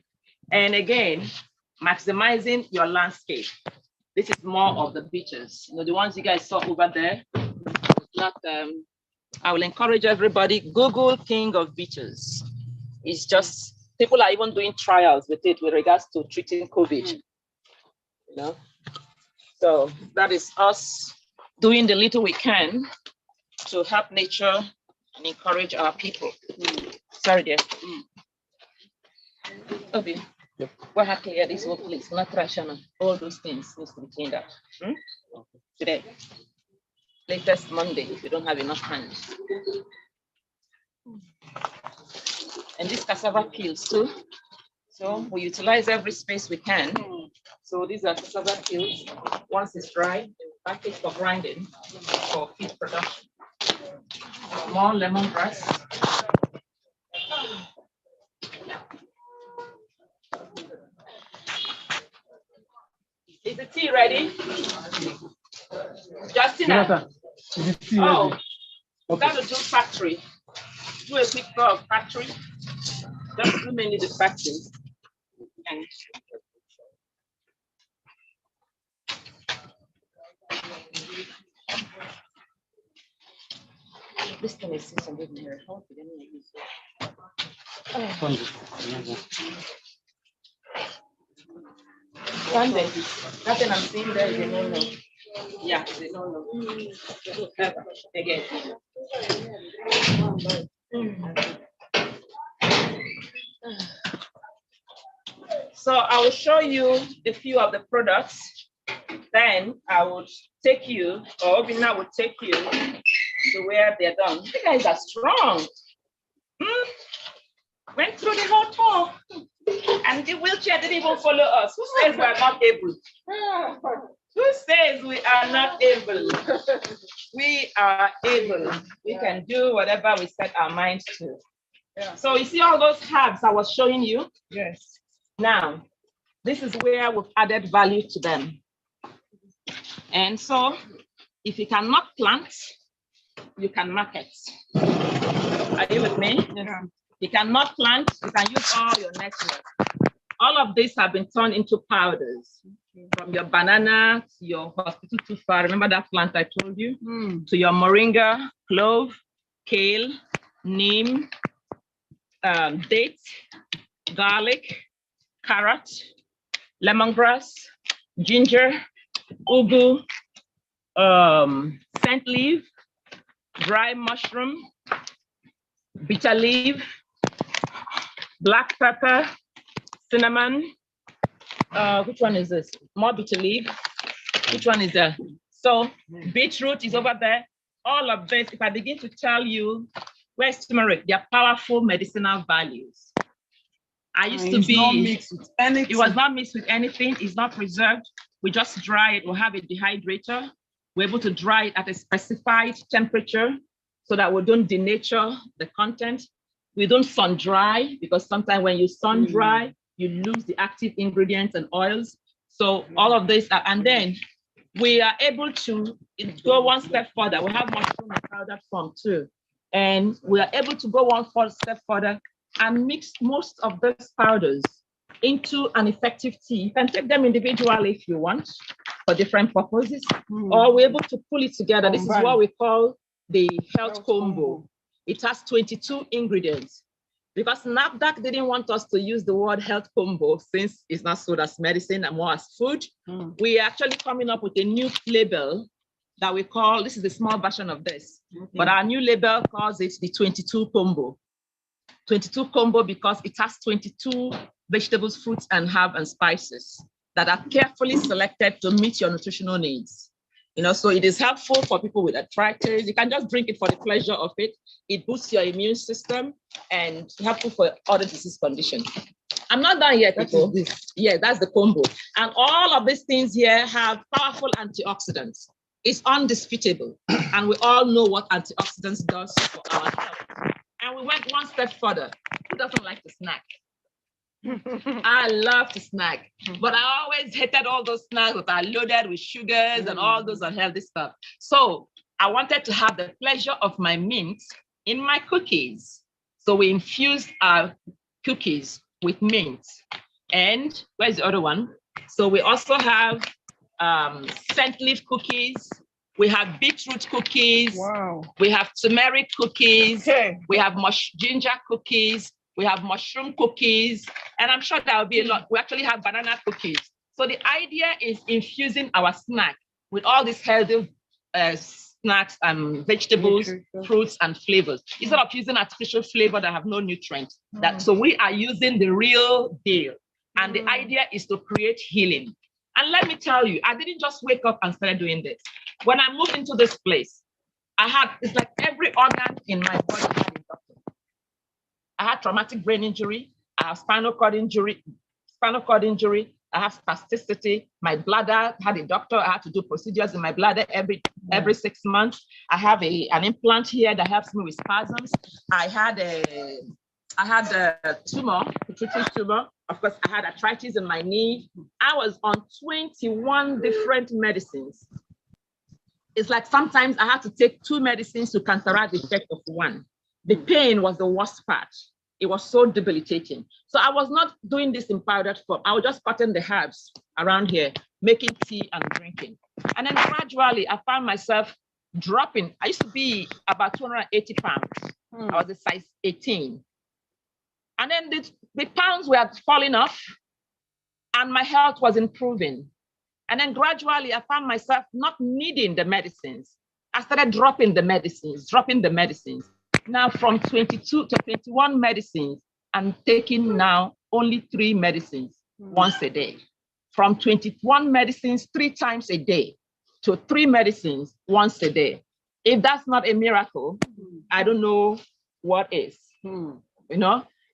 And again, maximizing your landscape. This is more of the beaches. The ones you guys saw over there. Not, I will encourage everybody, Google King of Beaches. It's just, people are even doing trials with it with regards to treating COVID. So that is us doing the little we can to help nature and encourage our people. Sorry, dear. Obi, what have clear this whole place? Not rational. All those things needs to be cleaned up. Today, latest Monday, if you don't have enough hands. And this cassava peels too. So we utilize every space we can. So these are cassava peels. Once it's dry, they will package for grinding for feed production. More lemongrass. Is the tea ready? Justina. Oh, we got to do factory. Do a quick tour of factory. Just do mainly the factory. And this thing is something here. How did I use it? Sunday. Nothing I'm seeing there is a no-no. Yeah, it's a no-no. Again. So I will show you a few of the products. Then I would take you, or Obina would take you to where they're done. You guys are strong. Went through the whole tour. And the wheelchair didn't even follow us. Who says we are not able? Who says we are not able? We are able. We can do whatever we set our minds to. Yeah. So you see all those herbs I was showing you? Yes. Now, this is where we've added value to them. And so, if you cannot plant, you can market. Are you with me? Yeah. You cannot plant, you can use all your network. All of these have been turned into powders. From your banana to your hospital tufa, remember that plant I told you? To your moringa, clove, kale, neem, dates, garlic, carrot, lemongrass, ginger, ugu, scent leaf, dry mushroom, bitter leaf, black pepper, cinnamon. Which one is this? More bitter leaf. Which one is that? So beetroot is over there. All of this, if I begin to tell you, where's turmeric? They are powerful medicinal values. I used to be, not mixed with anything. It was not mixed with anything. It's not preserved. We just dry it. We'll have a dehydrator. We're able to dry it at a specified temperature so that we don't denature the content. We don't sun dry because sometimes when you sun dry, you lose the active ingredients and oils. So all of this, and then we are able to go one step further. We have mushroom in powder form too. And we are able to go one step further and mix most of those powders into an effective tea. You can take them individually if you want for different purposes, or we're able to pull it together. This is what we call the health combo. It has 22 ingredients. Because NAFDAC didn't want us to use the word health combo since it's not sold as medicine and more as food. We are actually coming up with a new label that we call, this is the small version of this, but our new label calls it the 22 combo. 22 combo because it has 22 vegetables, fruits, and herb and spices that are carefully selected to meet your nutritional needs. So it is helpful for people with arthritis. You can just drink it for the pleasure of it. It boosts your immune system and helpful for other disease conditions. I'm not done yet, people. Yeah, that's the combo. And all of these things here have powerful antioxidants. It's undisputable. And we all know what antioxidants does for our health. And we went one step further. Who doesn't like to snack? I love to snack, but I always hated all those snacks that are loaded with sugars and all those unhealthy stuff. So I wanted to have the pleasure of my mint in my cookies. So we infused our cookies with mint. And where's the other one? So we also have scent leaf cookies. We have beetroot cookies. Wow. We have turmeric cookies. We have ginger cookies. We have mushroom cookies. And I'm sure there will be a lot. We actually have banana cookies. So the idea is infusing our snack with all these healthy snacks and vegetables, fruits, and flavors. Instead of using artificial flavor that have no nutrients. So we are using the real deal. And the idea is to create healing. And let me tell you, I didn't just wake up and start doing this. When I moved into this place, it's like every organ in my body had a doctor. I had traumatic brain injury. I have spinal cord injury. I have spasticity. My bladder had a doctor. I had to do procedures in my bladder every 6 months. I have an implant here that helps me with spasms. I had a tumor, pituitary tumor. Of course, I had arthritis in my knee. I was on 21 different medicines. It's like sometimes I had to take 2 medicines to counteract the effect of one. The pain was the worst part. It was so debilitating. So I was not doing this in powdered form. I was just cutting the herbs around here, making tea and drinking. And then gradually, I found myself dropping. I used to be about 280 pounds. I was a size 18. And then the pounds were falling off and my health was improving. And then gradually I found myself not needing the medicines. I started dropping the medicines. Now from 22 to 21 medicines, I'm taking now only 3 medicines once a day. From 21 medicines 3 times a day to 3 medicines once a day. If that's not a miracle, I don't know what is.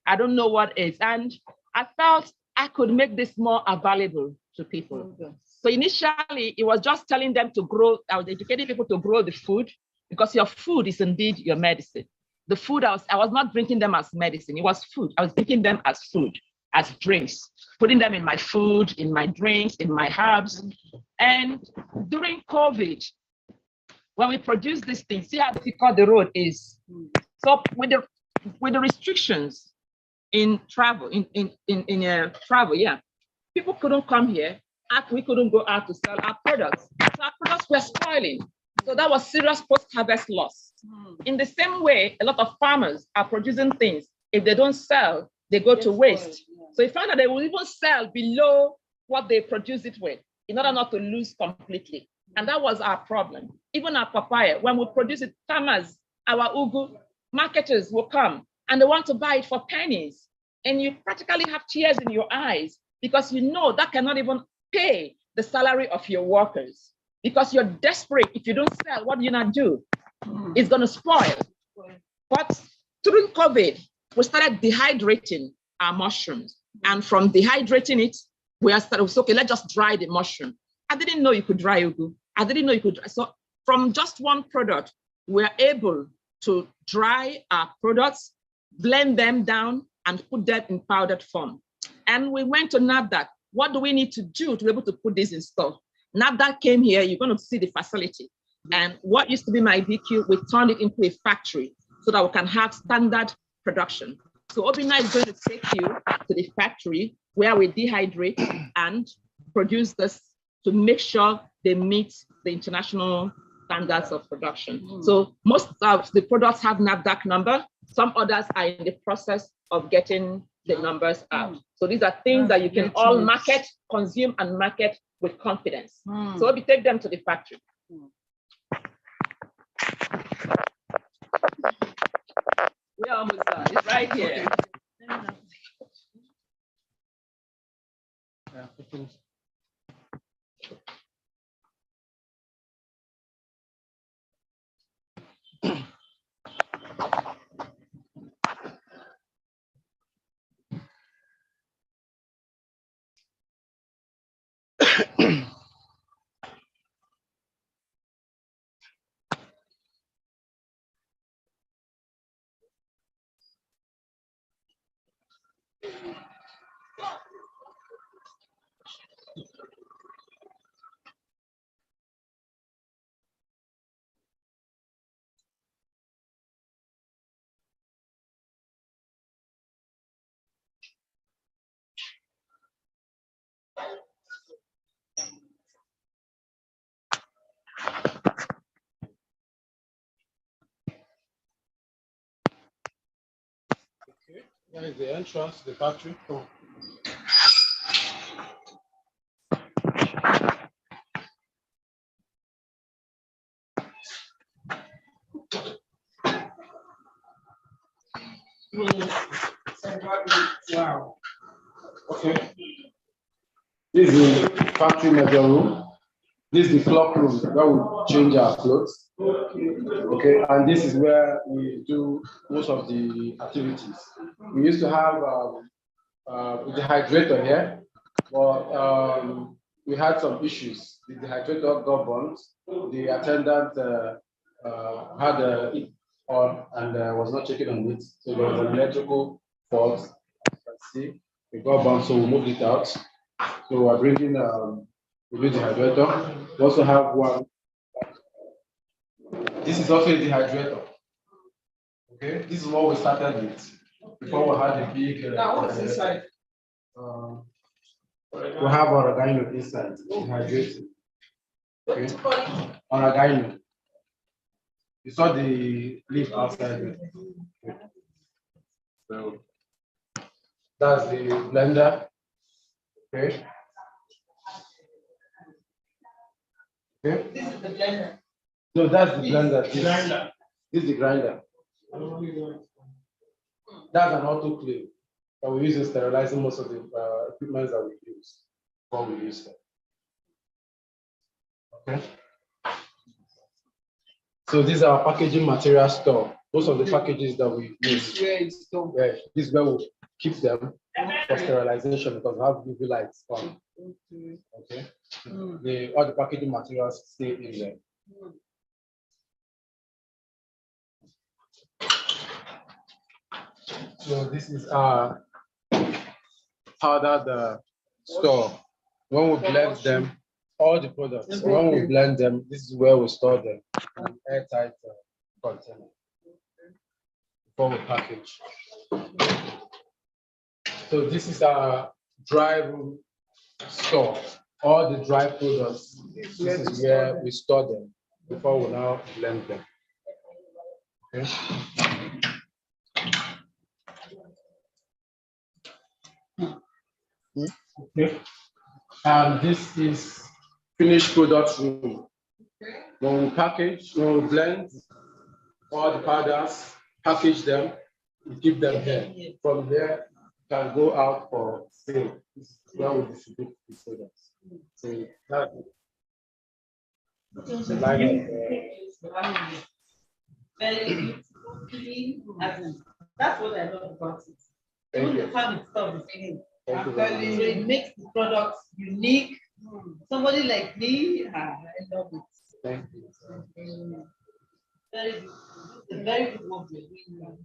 I don't know what is. And I felt I could make this more available to people. So initially, it was just telling them to grow. I was educating people to grow the food because your food is indeed your medicine. The food, I was not drinking them as medicine. It was food. I was drinking them as food, as drinks, putting them in my food, in my drinks, in my herbs. And during COVID, when we produced these things, see how difficult the road is. So with the restrictions, in travel, people couldn't come here. We couldn't go out to sell our products. So our products were spoiling. So that was serious post-harvest loss. In the same way, a lot of farmers are producing things. If they don't sell, they go to waste. So you find that they will even sell below what they produce it with in order not to lose completely. And that was our problem. Even our papaya, when we produce it, farmers, our ugu, marketers will come and they want to buy it for pennies. And you practically have tears in your eyes because you know that cannot even pay the salary of your workers because you're desperate. If you don't sell, what do you not do? It's going to spoil. But during COVID, we started dehydrating our mushrooms. And from dehydrating it, we started, okay, let's just dry the mushroom. I didn't know you could dry ugu. I didn't know you could dry. So from just one product, we're able to dry our products, blend them down, and put them in powdered form. And we went to NAFDAC. What do we need to do to be able to put this in store? NAFDAC came here, you're going to see the facility. And what used to be my BQ, we turned it into a factory so that we can have standard production. So Obina is going to take you to the factory where we dehydrate and produce this to make sure they meet the international standards of production. So most of the products have NAFDAC number. Some others are in the process of getting the numbers out. So these are things that you can all market, consume, and market with confidence. So we take them to the factory. right here. That is the entrance to the factory. Oh. Wow. Okay. This is the factory measure room. This is the clock room where we change our clothes. Okay, and this is where we do most of the activities. We used to have the dehydrator here, but we had some issues. The dehydrator got burnt. The attendant had it on and was not checking on it. So there was an electrical fault. As you can see, it got burnt, so we moved it out. So we're bringing the new dehydrator. We also have one. This is also a dehydrator. Okay, this is what we started with. Before we had a big. Now what's inside? We have oregano inside, dehydrated. Okay, oregano. You saw the leaf outside. Okay. So that's the blender. Okay. Okay. This is the blender. No, that's the blender. This is the grinder. That's an autoclave that we use in sterilizing most of the equipment that we use before we use them. Okay. So these are our packaging material store. Most of the packages that we use. This is where we keep them for sterilization because we have UV lights on. Okay. All the packaging materials stay in there. So this is our powdered store. When we blend them, all the products, when we blend them, this is where we store them in an airtight container before we package. So this is our dry room store. All the dry products, this is where we store them before we now blend them. Okay. Okay. And this is finished product room. When we package, when we blend all the powders, package them, we keep them here. From there, you can go out for sale. This is where we distribute the products. So that's the line of very beautiful, clean. That's what I love about it. Thank Even you. the farm itself is clean. Thank you So very much. it makes the product unique. Somebody like me, I love it. Thank you. Very good. It's a very good work you're doing.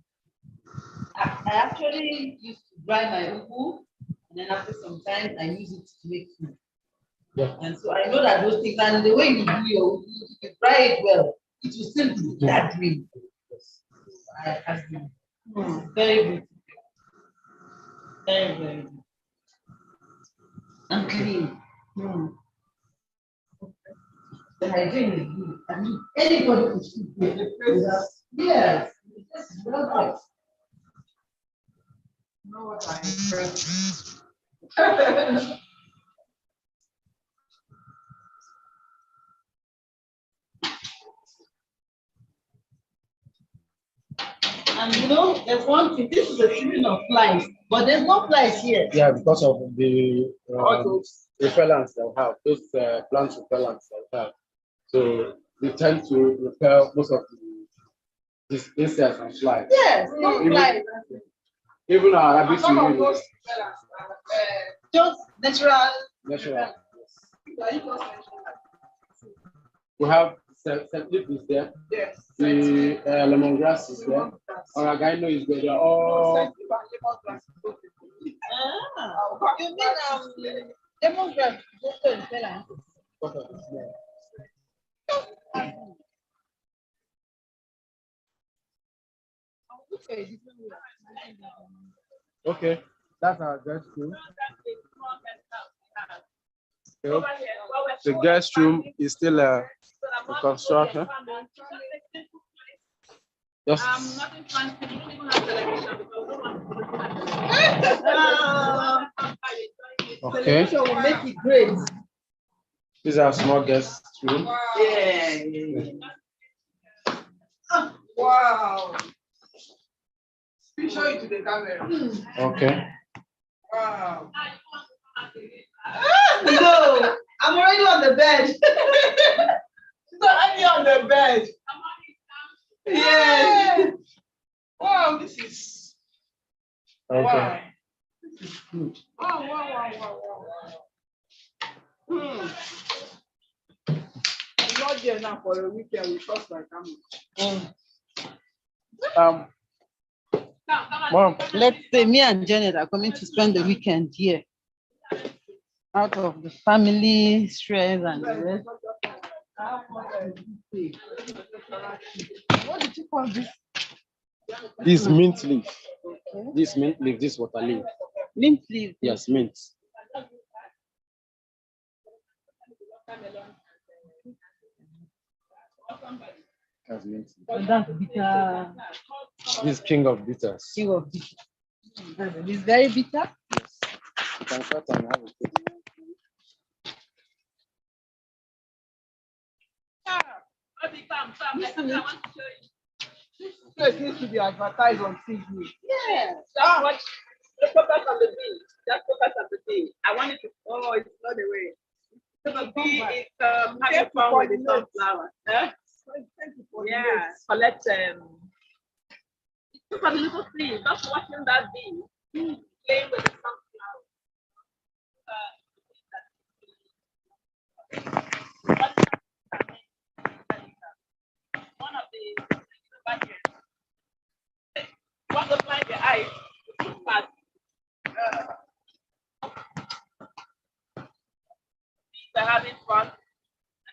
I actually used to dry my ugu, and then after some time, I use it to make food. Yeah. And so I know that those things, and the way you do your ugu, if you dry it well, it will still be that green. Very good. Very, very good. And clean. The hygiene is good. I mean, anybody could shoot it. Yes. It's well right. You know what I express? And you know, there's one thing, this is a season of flies, but there's no flies here. Yeah, because of the repellents that we have, those plant repellents that we have. So they tend to repel most of these insects and flies. Yes, no flies. Even our rabbits, Just natural. natural. Yes. We have Septic is there. Yes. The lemongrass is there. Oregano is there. They're all. You mean lemongrass also in Thailand? Okay, that's our guest room. Okay. The guest room is still in construction. Yes. Nothing fancy. We don't even have television because we don't want to Okay. So will make it great. This is our small guest room. Yeah. Wow. Show it to the camera. Okay. Wow. No, I'm already on the bed. She's already on the bed. Yeah. Wow, this is. Okay. Wow. This is good. Wow. I'm not there now for a weekend. We trust my family. Mom. Let's say me and Janet are coming to spend the weekend here. Out of the family stress and the rest. What did you call this? This mint leaf. This mint leaf, this water leaf. Mint leaf. Yes, mint. That's mint. And that's bitter. This king of bitters. King of bitter. It's very bitter. Yes. You can cut and have it. This needs to be advertised on TV. Yes. Just watch the focus on the bee. Just focus on the bee. I want it to. Oh, it's not the way. So the bee is having fun with the sunflower. Huh? Yeah. Collect look at the little tree. Just watching that bee playing with the sunflower. One of the badgers. Once they fly their eyes, it's fast. They're having fun, and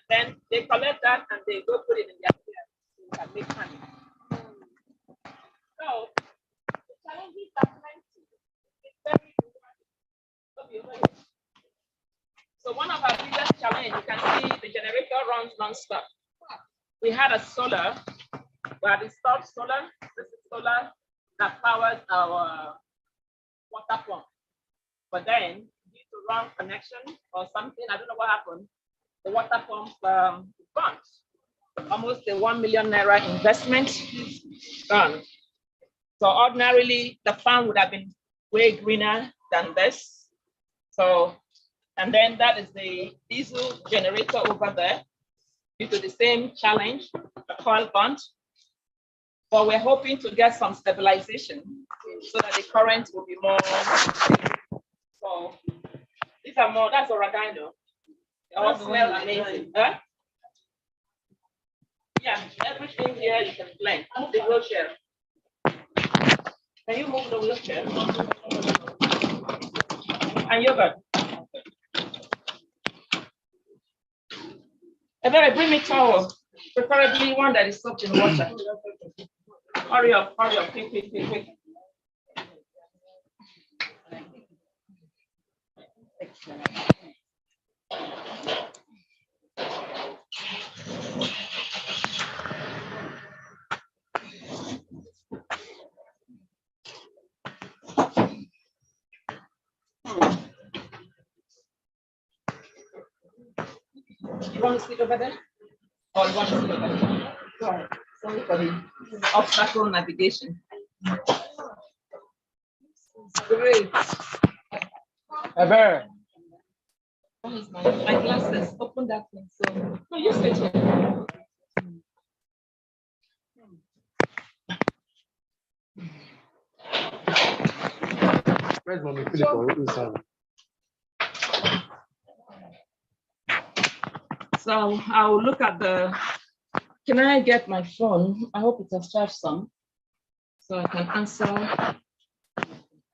then they collect that and they go put it in their ear so they can make honey. So the challenges are plenty. It's very rewarding. So one of our biggest challenges, you can see the generator runs non-stop. We had a solar, we had installed solar. This is solar that powers our water pump. But then, due to wrong connection or something, I don't know what happened, the water pump burnt. Almost a 1 million naira investment gone. So ordinarily, the farm would have been way greener than this. So, and then that is the diesel generator over there. Due to the same challenge, the coil burnt. But we're hoping to get some stabilization so that the current will be more stable. So these are more, that's oregano. They all smell amazing. Huh? Yeah, everything here you can blend. Move the wheelchair. Can you move the wheelchair? And yogurt. Better bring me towel, preferably one that is soaked in water. Hurry up, quick. You want to sit over there? Or you want to sit over there? Go ahead. Sorry for the obstacle navigation. Great. Ever. My glasses. Open that one. So no, you sit here. Where's mommy Philip inside? So I'll look at the. Can I get my phone? I hope it has charged some, so I can answer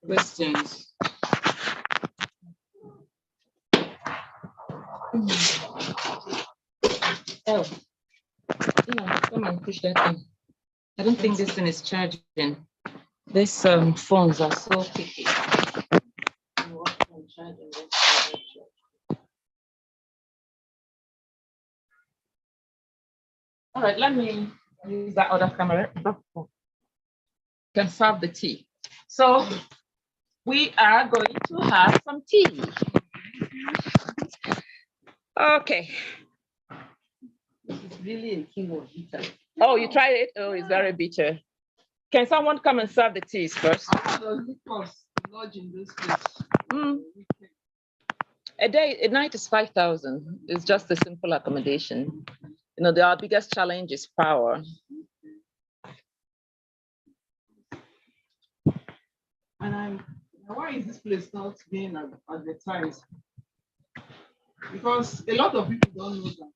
questions. Oh, come and push that in. I don't think this thing is charging. These phones are so picky. All right, let me use that other camera. Can serve the tea. So we are going to have some tea. Okay. This is really a king of bitter. Oh, you tried it? Oh, it's very bitter. Can someone come and serve the teas first? How does it cost to lodge in this place? A night is 5,000. It's just a simple accommodation. You know, our biggest challenge is power. And why is this place not being advertised? Because a lot of people don't know that.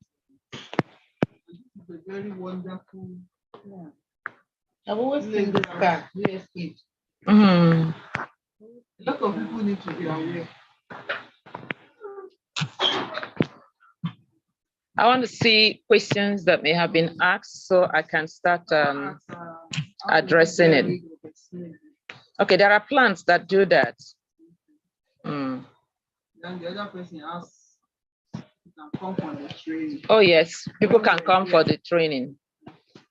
This is a very wonderful. Yeah. I've always seen this car, USP. A lot of people need to be aware. I want to see questions that may have been asked so I can start addressing it. Okay, there are plants that do that. Then the other person asks, you can come for the training. Oh yes, people can come for the training.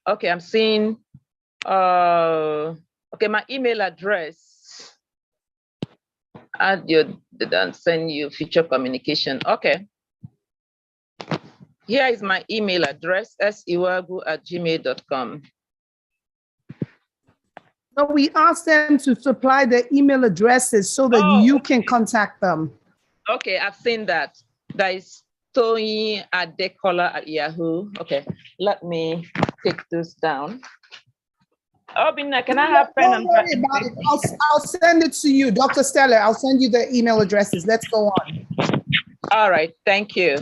Okay, I'm seeing, okay, my email address. Add your, and send you future communication. Okay. Here is my email address, siwagu@gmail.com. So we asked them to supply their email addresses so that you can contact them. Okay, I've seen that. That is Toyin@decola@yahoo. Okay, let me take this down. Oh, Bina, can I have pen and Don't worry about it. I'll send it to you, Dr. Stella. I'll send you the email addresses. Let's go on. All right, thank you.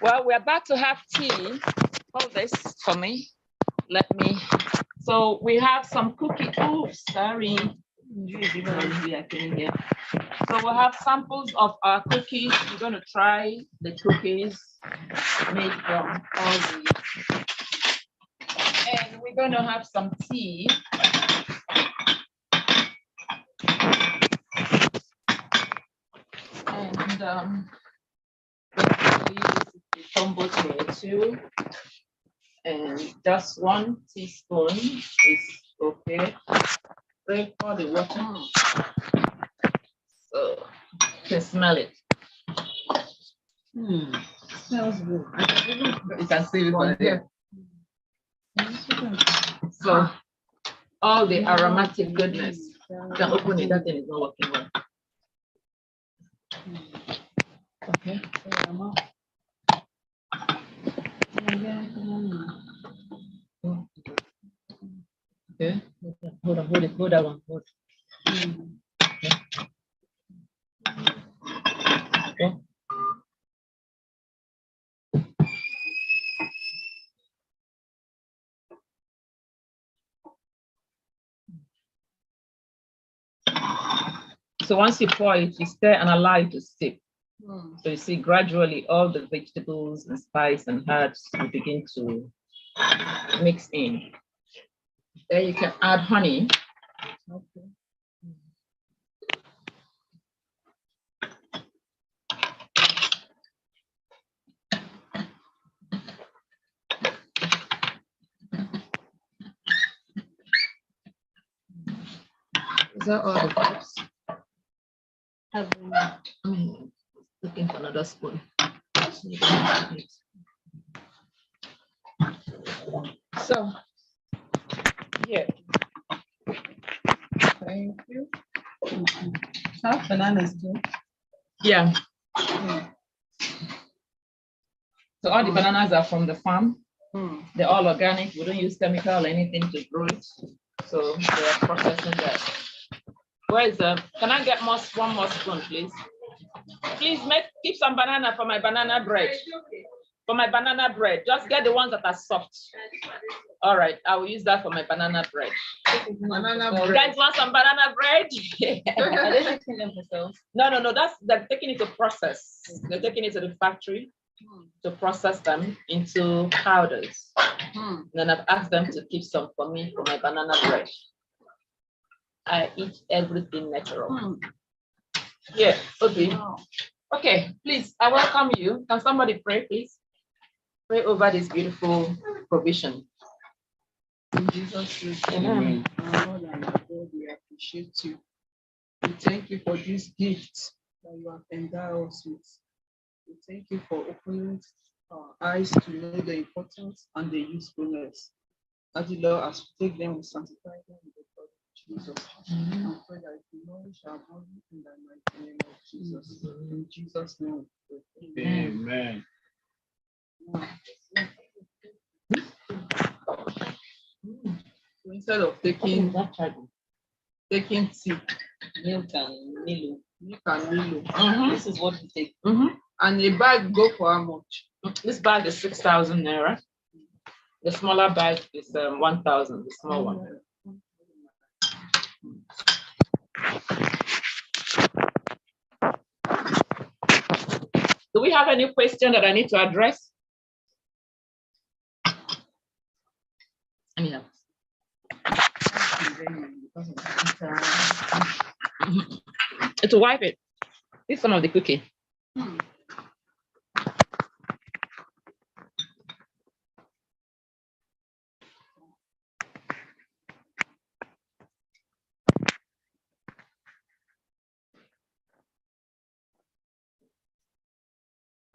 Well, we're about to have tea. Hold this for me. Let me. So we have some cookie. Oh, sorry. So we'll have samples of our cookies. We're going to try the cookies made from all the. And we're going to have some tea. And this is the combo tray too. And just 1 teaspoon is okay. Bring all the water. So you can smell it. Smells good. You can see it right there. So all the aromatic goodness. You can open it. That thing is not working well. Okay. Okay. Hold on, hold it, hold that one. Hold. Okay. Okay. So once you pour it, you stir and allow it to steep. So you see gradually all the vegetables and spice and herbs will begin to mix in. Then you can add honey. Okay. Is that all the cups? Looking for another spoon. So, yeah. Thank you. Have bananas too. Yeah. So all the bananas are from the farm. They're all organic. We don't use chemical or anything to grow it. So they are processing that. Where is the, can I get one more spoon, please? Please keep some banana for my banana bread. For my banana bread, just get the ones that are soft. All right, I will use that for my banana bread. Banana You bread. guys want some banana bread? Are they making them themselves? No, they're taking it to process. They're taking it to the factory to process them into powders. Then I've asked them to keep some for me for my banana bread. I eat everything natural. Yeah, okay. Wow. Okay, please, I welcome you. Can somebody pray, please? Pray over this beautiful provision. In Jesus' name. Amen. Our Lord and our God, we appreciate you. We thank you for this gift that you have endowed us with. We thank you for opening our eyes to know the importance and the usefulness. As the Lord, as we take them, we sanctify them with the blood of Jesus. And pray that you nourish our body in the mighty name of Jesus. In Jesus' name. we pray. Amen. So instead of taking tea, Milk and Milo. milk and Milo, This is what we take. and a bag go for how much? This bag is 6,000 naira. The smaller bag is 1,000, the small one. Do we have any question that I need to address? Yeah. To wipe it. It's some of the cookie.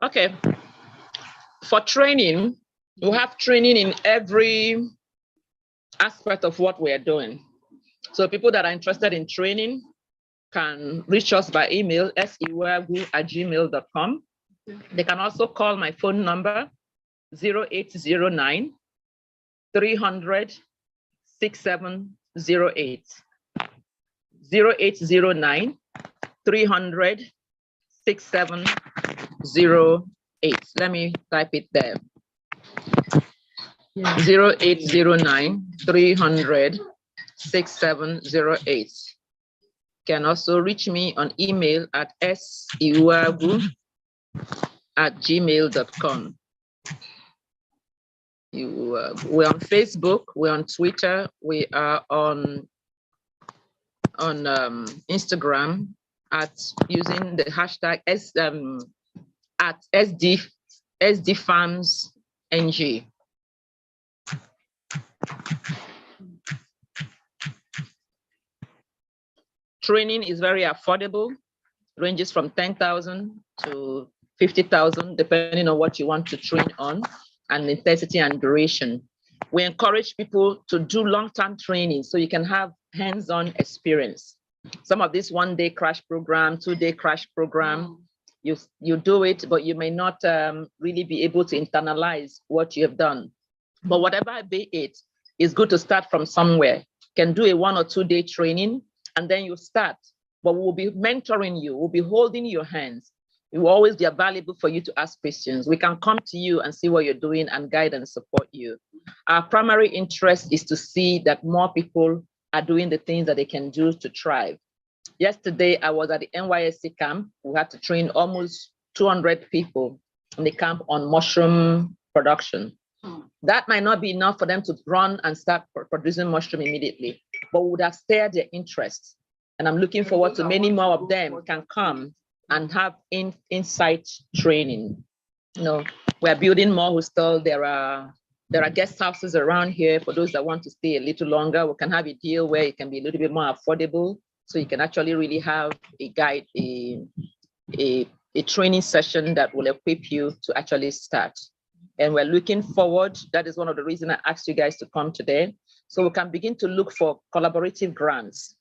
Okay. For training, we have training in every aspect of what we are doing. So people that are interested in training can reach us by email, sewagu@gmail.com. They can also call my phone number, 0809 300 6708. 0809 300 6708. Let me type it there. 0809 300 6708. Can also reach me on email at sewagu@gmail.com. We're on Facebook, we're on Twitter, we are on Instagram at using the hashtag at SDFarmsNG. Training is very affordable, ranges from 10,000 to 50,000, depending on what you want to train on, and intensity and duration. We encourage people to do long-term training so you can have hands-on experience. Some of this one-day crash program, two-day crash program, you do it, but you may not really be able to internalize what you have done. But whatever be it, it's good to start from somewhere. You can do a 1 or 2 day training, and then you start. But we'll be mentoring you, we'll be holding your hands. It will always be available for you to ask questions. We can come to you and see what you're doing and guide and support you. Our primary interest is to see that more people are doing the things that they can do to thrive. Yesterday, I was at the NYSC camp. We had to train almost 200 people in the camp on mushroom production. That might not be enough for them to run and start producing mushroom immediately, but would have stirred their interest. And I'm looking forward to many more of them can come and have insight training. You know, we're building more hostels. There are guest houses around here for those that want to stay a little longer. We can have a deal where it can be a little bit more affordable, so you can actually really have a guide, a training session that will equip you to actually start. And we're looking forward. That is one of the reasons I asked you guys to come today, so we can begin to look for collaborative grants.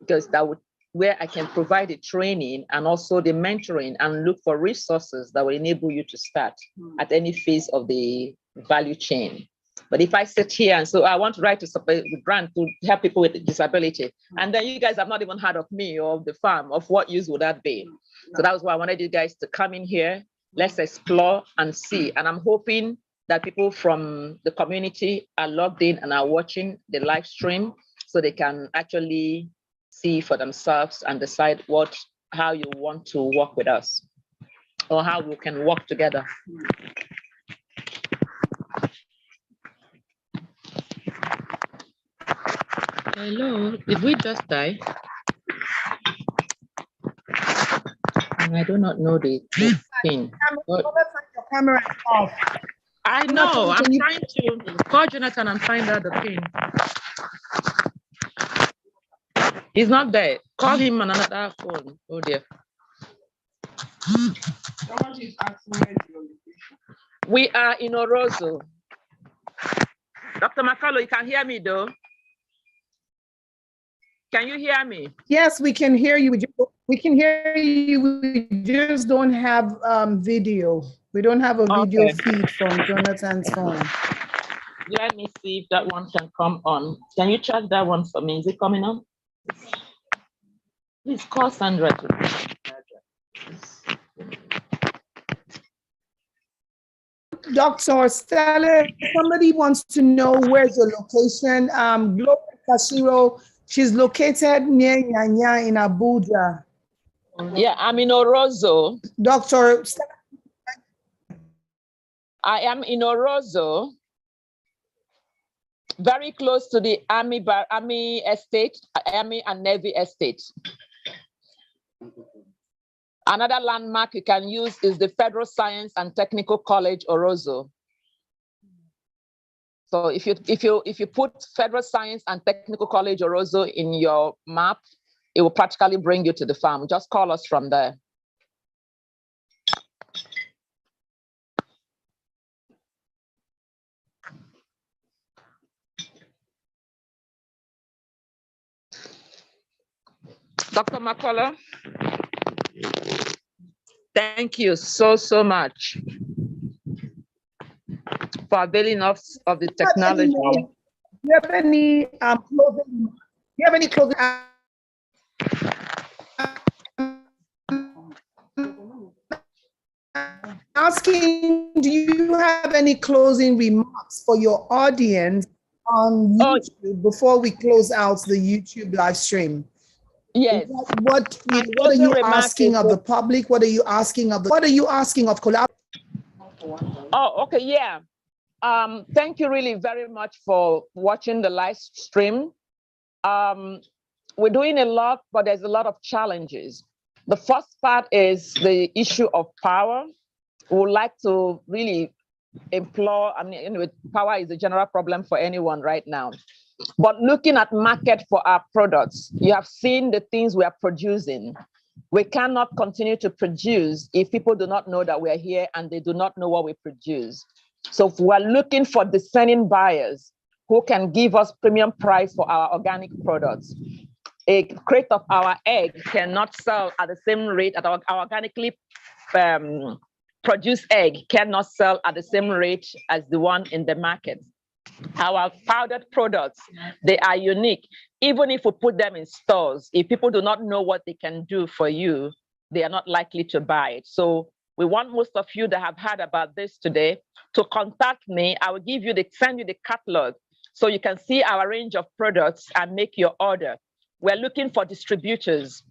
because that would where I can provide the training and also the mentoring and look for resources that will enable you to start at any phase of the value chain. But if I sit here and so I want to write to support the brand to help people with disability, and then you guys have not even heard of me or of the farm, of what use would that be? So that was why I wanted you guys to come in here. Let's explore and see. And I'm hoping that people from the community are logged in and are watching the live stream so they can actually see for themselves and decide how you want to work with us or how we can work together. Hello, did we just die? I do not know the pin. Your camera is off. I know, I'm trying to call Jonathan and find out the pin. He's not there. Call him on another phone. Oh dear. Someone is asking where your location. We are in Orozo. Dr. McCullough, you can hear me though. Can you hear me? Yes, we can hear you. We can hear you. We just don't have video. We don't have a video feed from Jonathan's phone. Let me see if that one can come on. Can you check that one for me? Is it coming on? Please call Sandra. Dr. Stella, somebody wants to know where's your location. Gloria Kashiro, she's located near Nyanya in Abuja. Yeah, I'm in Orozo. Dr. Stella. I am in Orozo, very close to the Army estate, Army and Navy estate. Another landmark you can use is the Federal Science and Technical College, Orozo. So if you put Federal Science and Technical College, Orozo in your map, it will practically bring you to the farm. Just call us from there. Dr. McCullough, thank you so much for availing us of the technology. Do you have any closing? Do you have any closing? Asking, do you have any closing remarks for your audience on YouTube before we close out the YouTube live stream? Yes. What are you asking of the public? What are you asking of collaborators? Oh, okay, yeah. Thank you really very much for watching the live stream. We're doing a lot, but there's a lot of challenges. The first part is the issue of power. We would like to really implore, anyway, power is a general problem for anyone right now. But looking at market for our products, you have seen the things we are producing. We cannot continue to produce if people do not know that we are here and they do not know what we produce. So if we're looking for discerning buyers who can give us premium price for our organic products. A crate of our egg cannot sell at the same rate at our organically produced egg cannot sell at the same rate as the one in the market. Our powdered products, they are unique. Even if we put them in stores, if people do not know what they can do for you, they are not likely to buy it. So we want most of you that have heard about this today to contact me. I will send you the catalog so you can see our range of products and make your order. We're looking for distributors.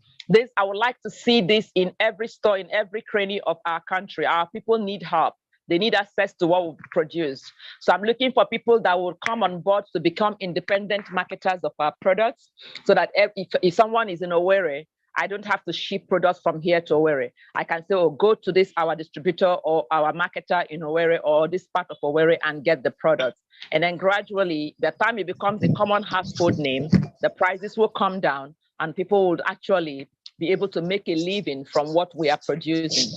I would like to see this in every store, in every cranny of our country. Our people need help. They need access to what we produce. So I'm looking for people that will come on board to become independent marketers of our products so that if someone is in Owerri, I don't have to ship products from here to Owerri. I can say, oh, go to this, our distributor or our marketer in Owerri or this part of Owerri and get the products. And then gradually, the time it becomes a common household name, the prices will come down and people would actually be able to make a living from what we are producing.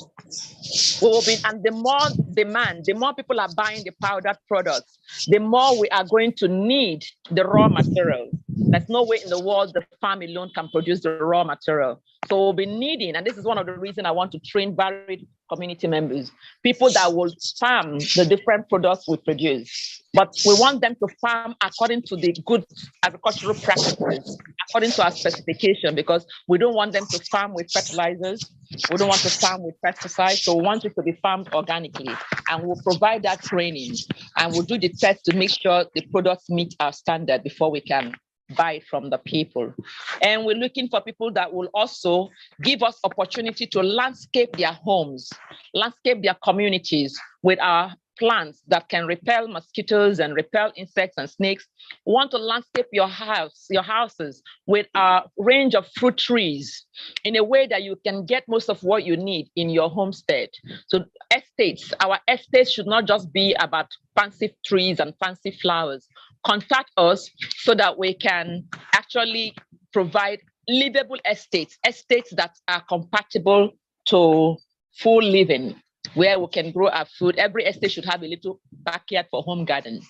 We will be, and the more demand, the more people are buying the powdered products, the more we are going to need the raw material. There's no way in the world the farm alone can produce the raw material. So we'll be needing, and this is one of the reasons I want to train varied community members, people that will farm the different products we produce. But we want them to farm according to the good agricultural practices, according to our specification, because we don't want them to farm with fertilizers. We don't want to farm with pesticides. So we want it to be farmed organically. And we'll provide that training, and we'll do the test to make sure the products meet our standard before we can buy it from the people. And we're looking for people that will also give us opportunity to landscape their homes, landscape their communities with our plants that can repel mosquitoes and repel insects and snakes. We want to landscape your house, your houses with a range of fruit trees in a way that you can get most of what you need in your homestead. So estates, our estates should not just be about fancy trees and fancy flowers. Contact us so that we can actually provide livable estates, estates that are compatible to full living, where we can grow our food. Every estate should have a little backyard for home gardens.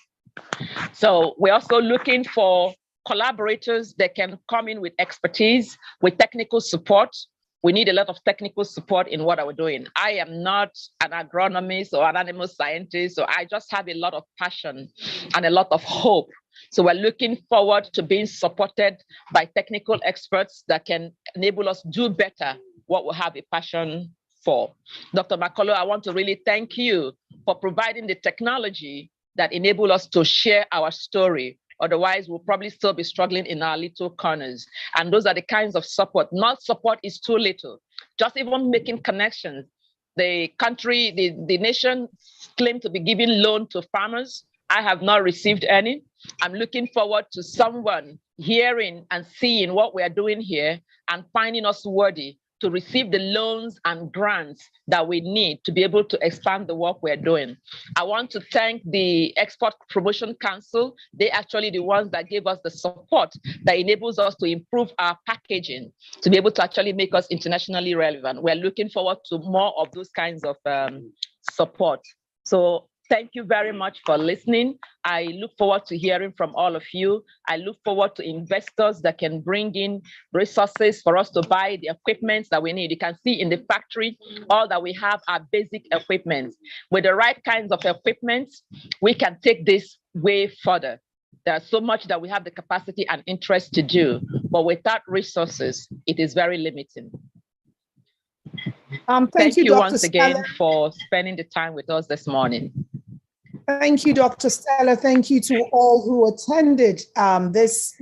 So we're also looking for collaborators that can come in with expertise, with technical support. We need a lot of technical support in what we're doing. I am not an agronomist or an animal scientist, so I just have a lot of passion and a lot of hope. So we're looking forward to being supported by technical experts that can enable us do better what we have a passion for. Dr. McCullough, I want to really thank you for providing the technology that enable us to share our story. Otherwise, we'll probably still be struggling in our little corners. And those are the kinds of support. Not support is too little. Just even making connections. The country, the nation claim to be giving loan to farmers. I have not received any. I'm looking forward to someone hearing and seeing what we are doing here and finding us worthy to receive the loans and grants that we need to be able to expand the work we're doing. I want to thank the Export Promotion Council. They're actually the ones that gave us the support that enables us to improve our packaging, to be able to actually make us internationally relevant. We're looking forward to more of those kinds of support. So thank you very much for listening. I look forward to hearing from all of you. I look forward to investors that can bring in resources for us to buy the equipment that we need. You can see in the factory, all that we have are basic equipment. With the right kinds of equipment, we can take this way further. There's so much that we have the capacity and interest to do, but without resources, it is very limiting. Thank you once again for spending the time with us this morning. Thank you, Dr. Stella. Thank you to all who attended this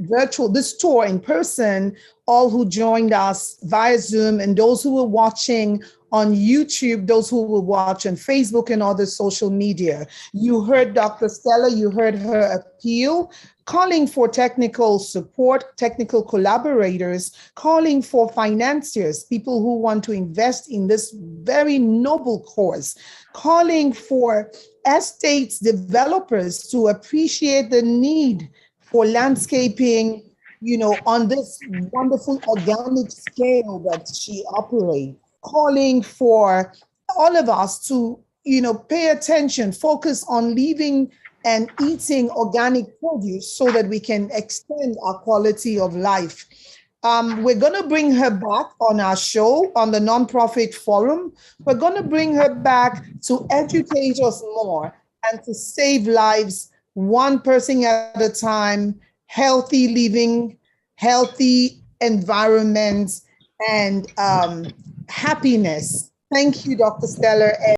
tour in person, all who joined us via Zoom, and those who were watching on YouTube, those who will watch on Facebook and other social media. You heard Dr. Stella, you heard her appeal, calling for technical support, technical collaborators, calling for financiers, people who want to invest in this very noble cause, calling for estates developers to appreciate the need for landscaping, on this wonderful organic scale that she operates, calling for all of us to, pay attention, focus on living and eating organic produce so that we can extend our quality of life. We're going to bring her back on our show on the Nonprofit Forum. We're going to bring her back to educate us more and to save lives one person at a time, healthy living, healthy environments, and happiness. Thank you, Dr. Steller.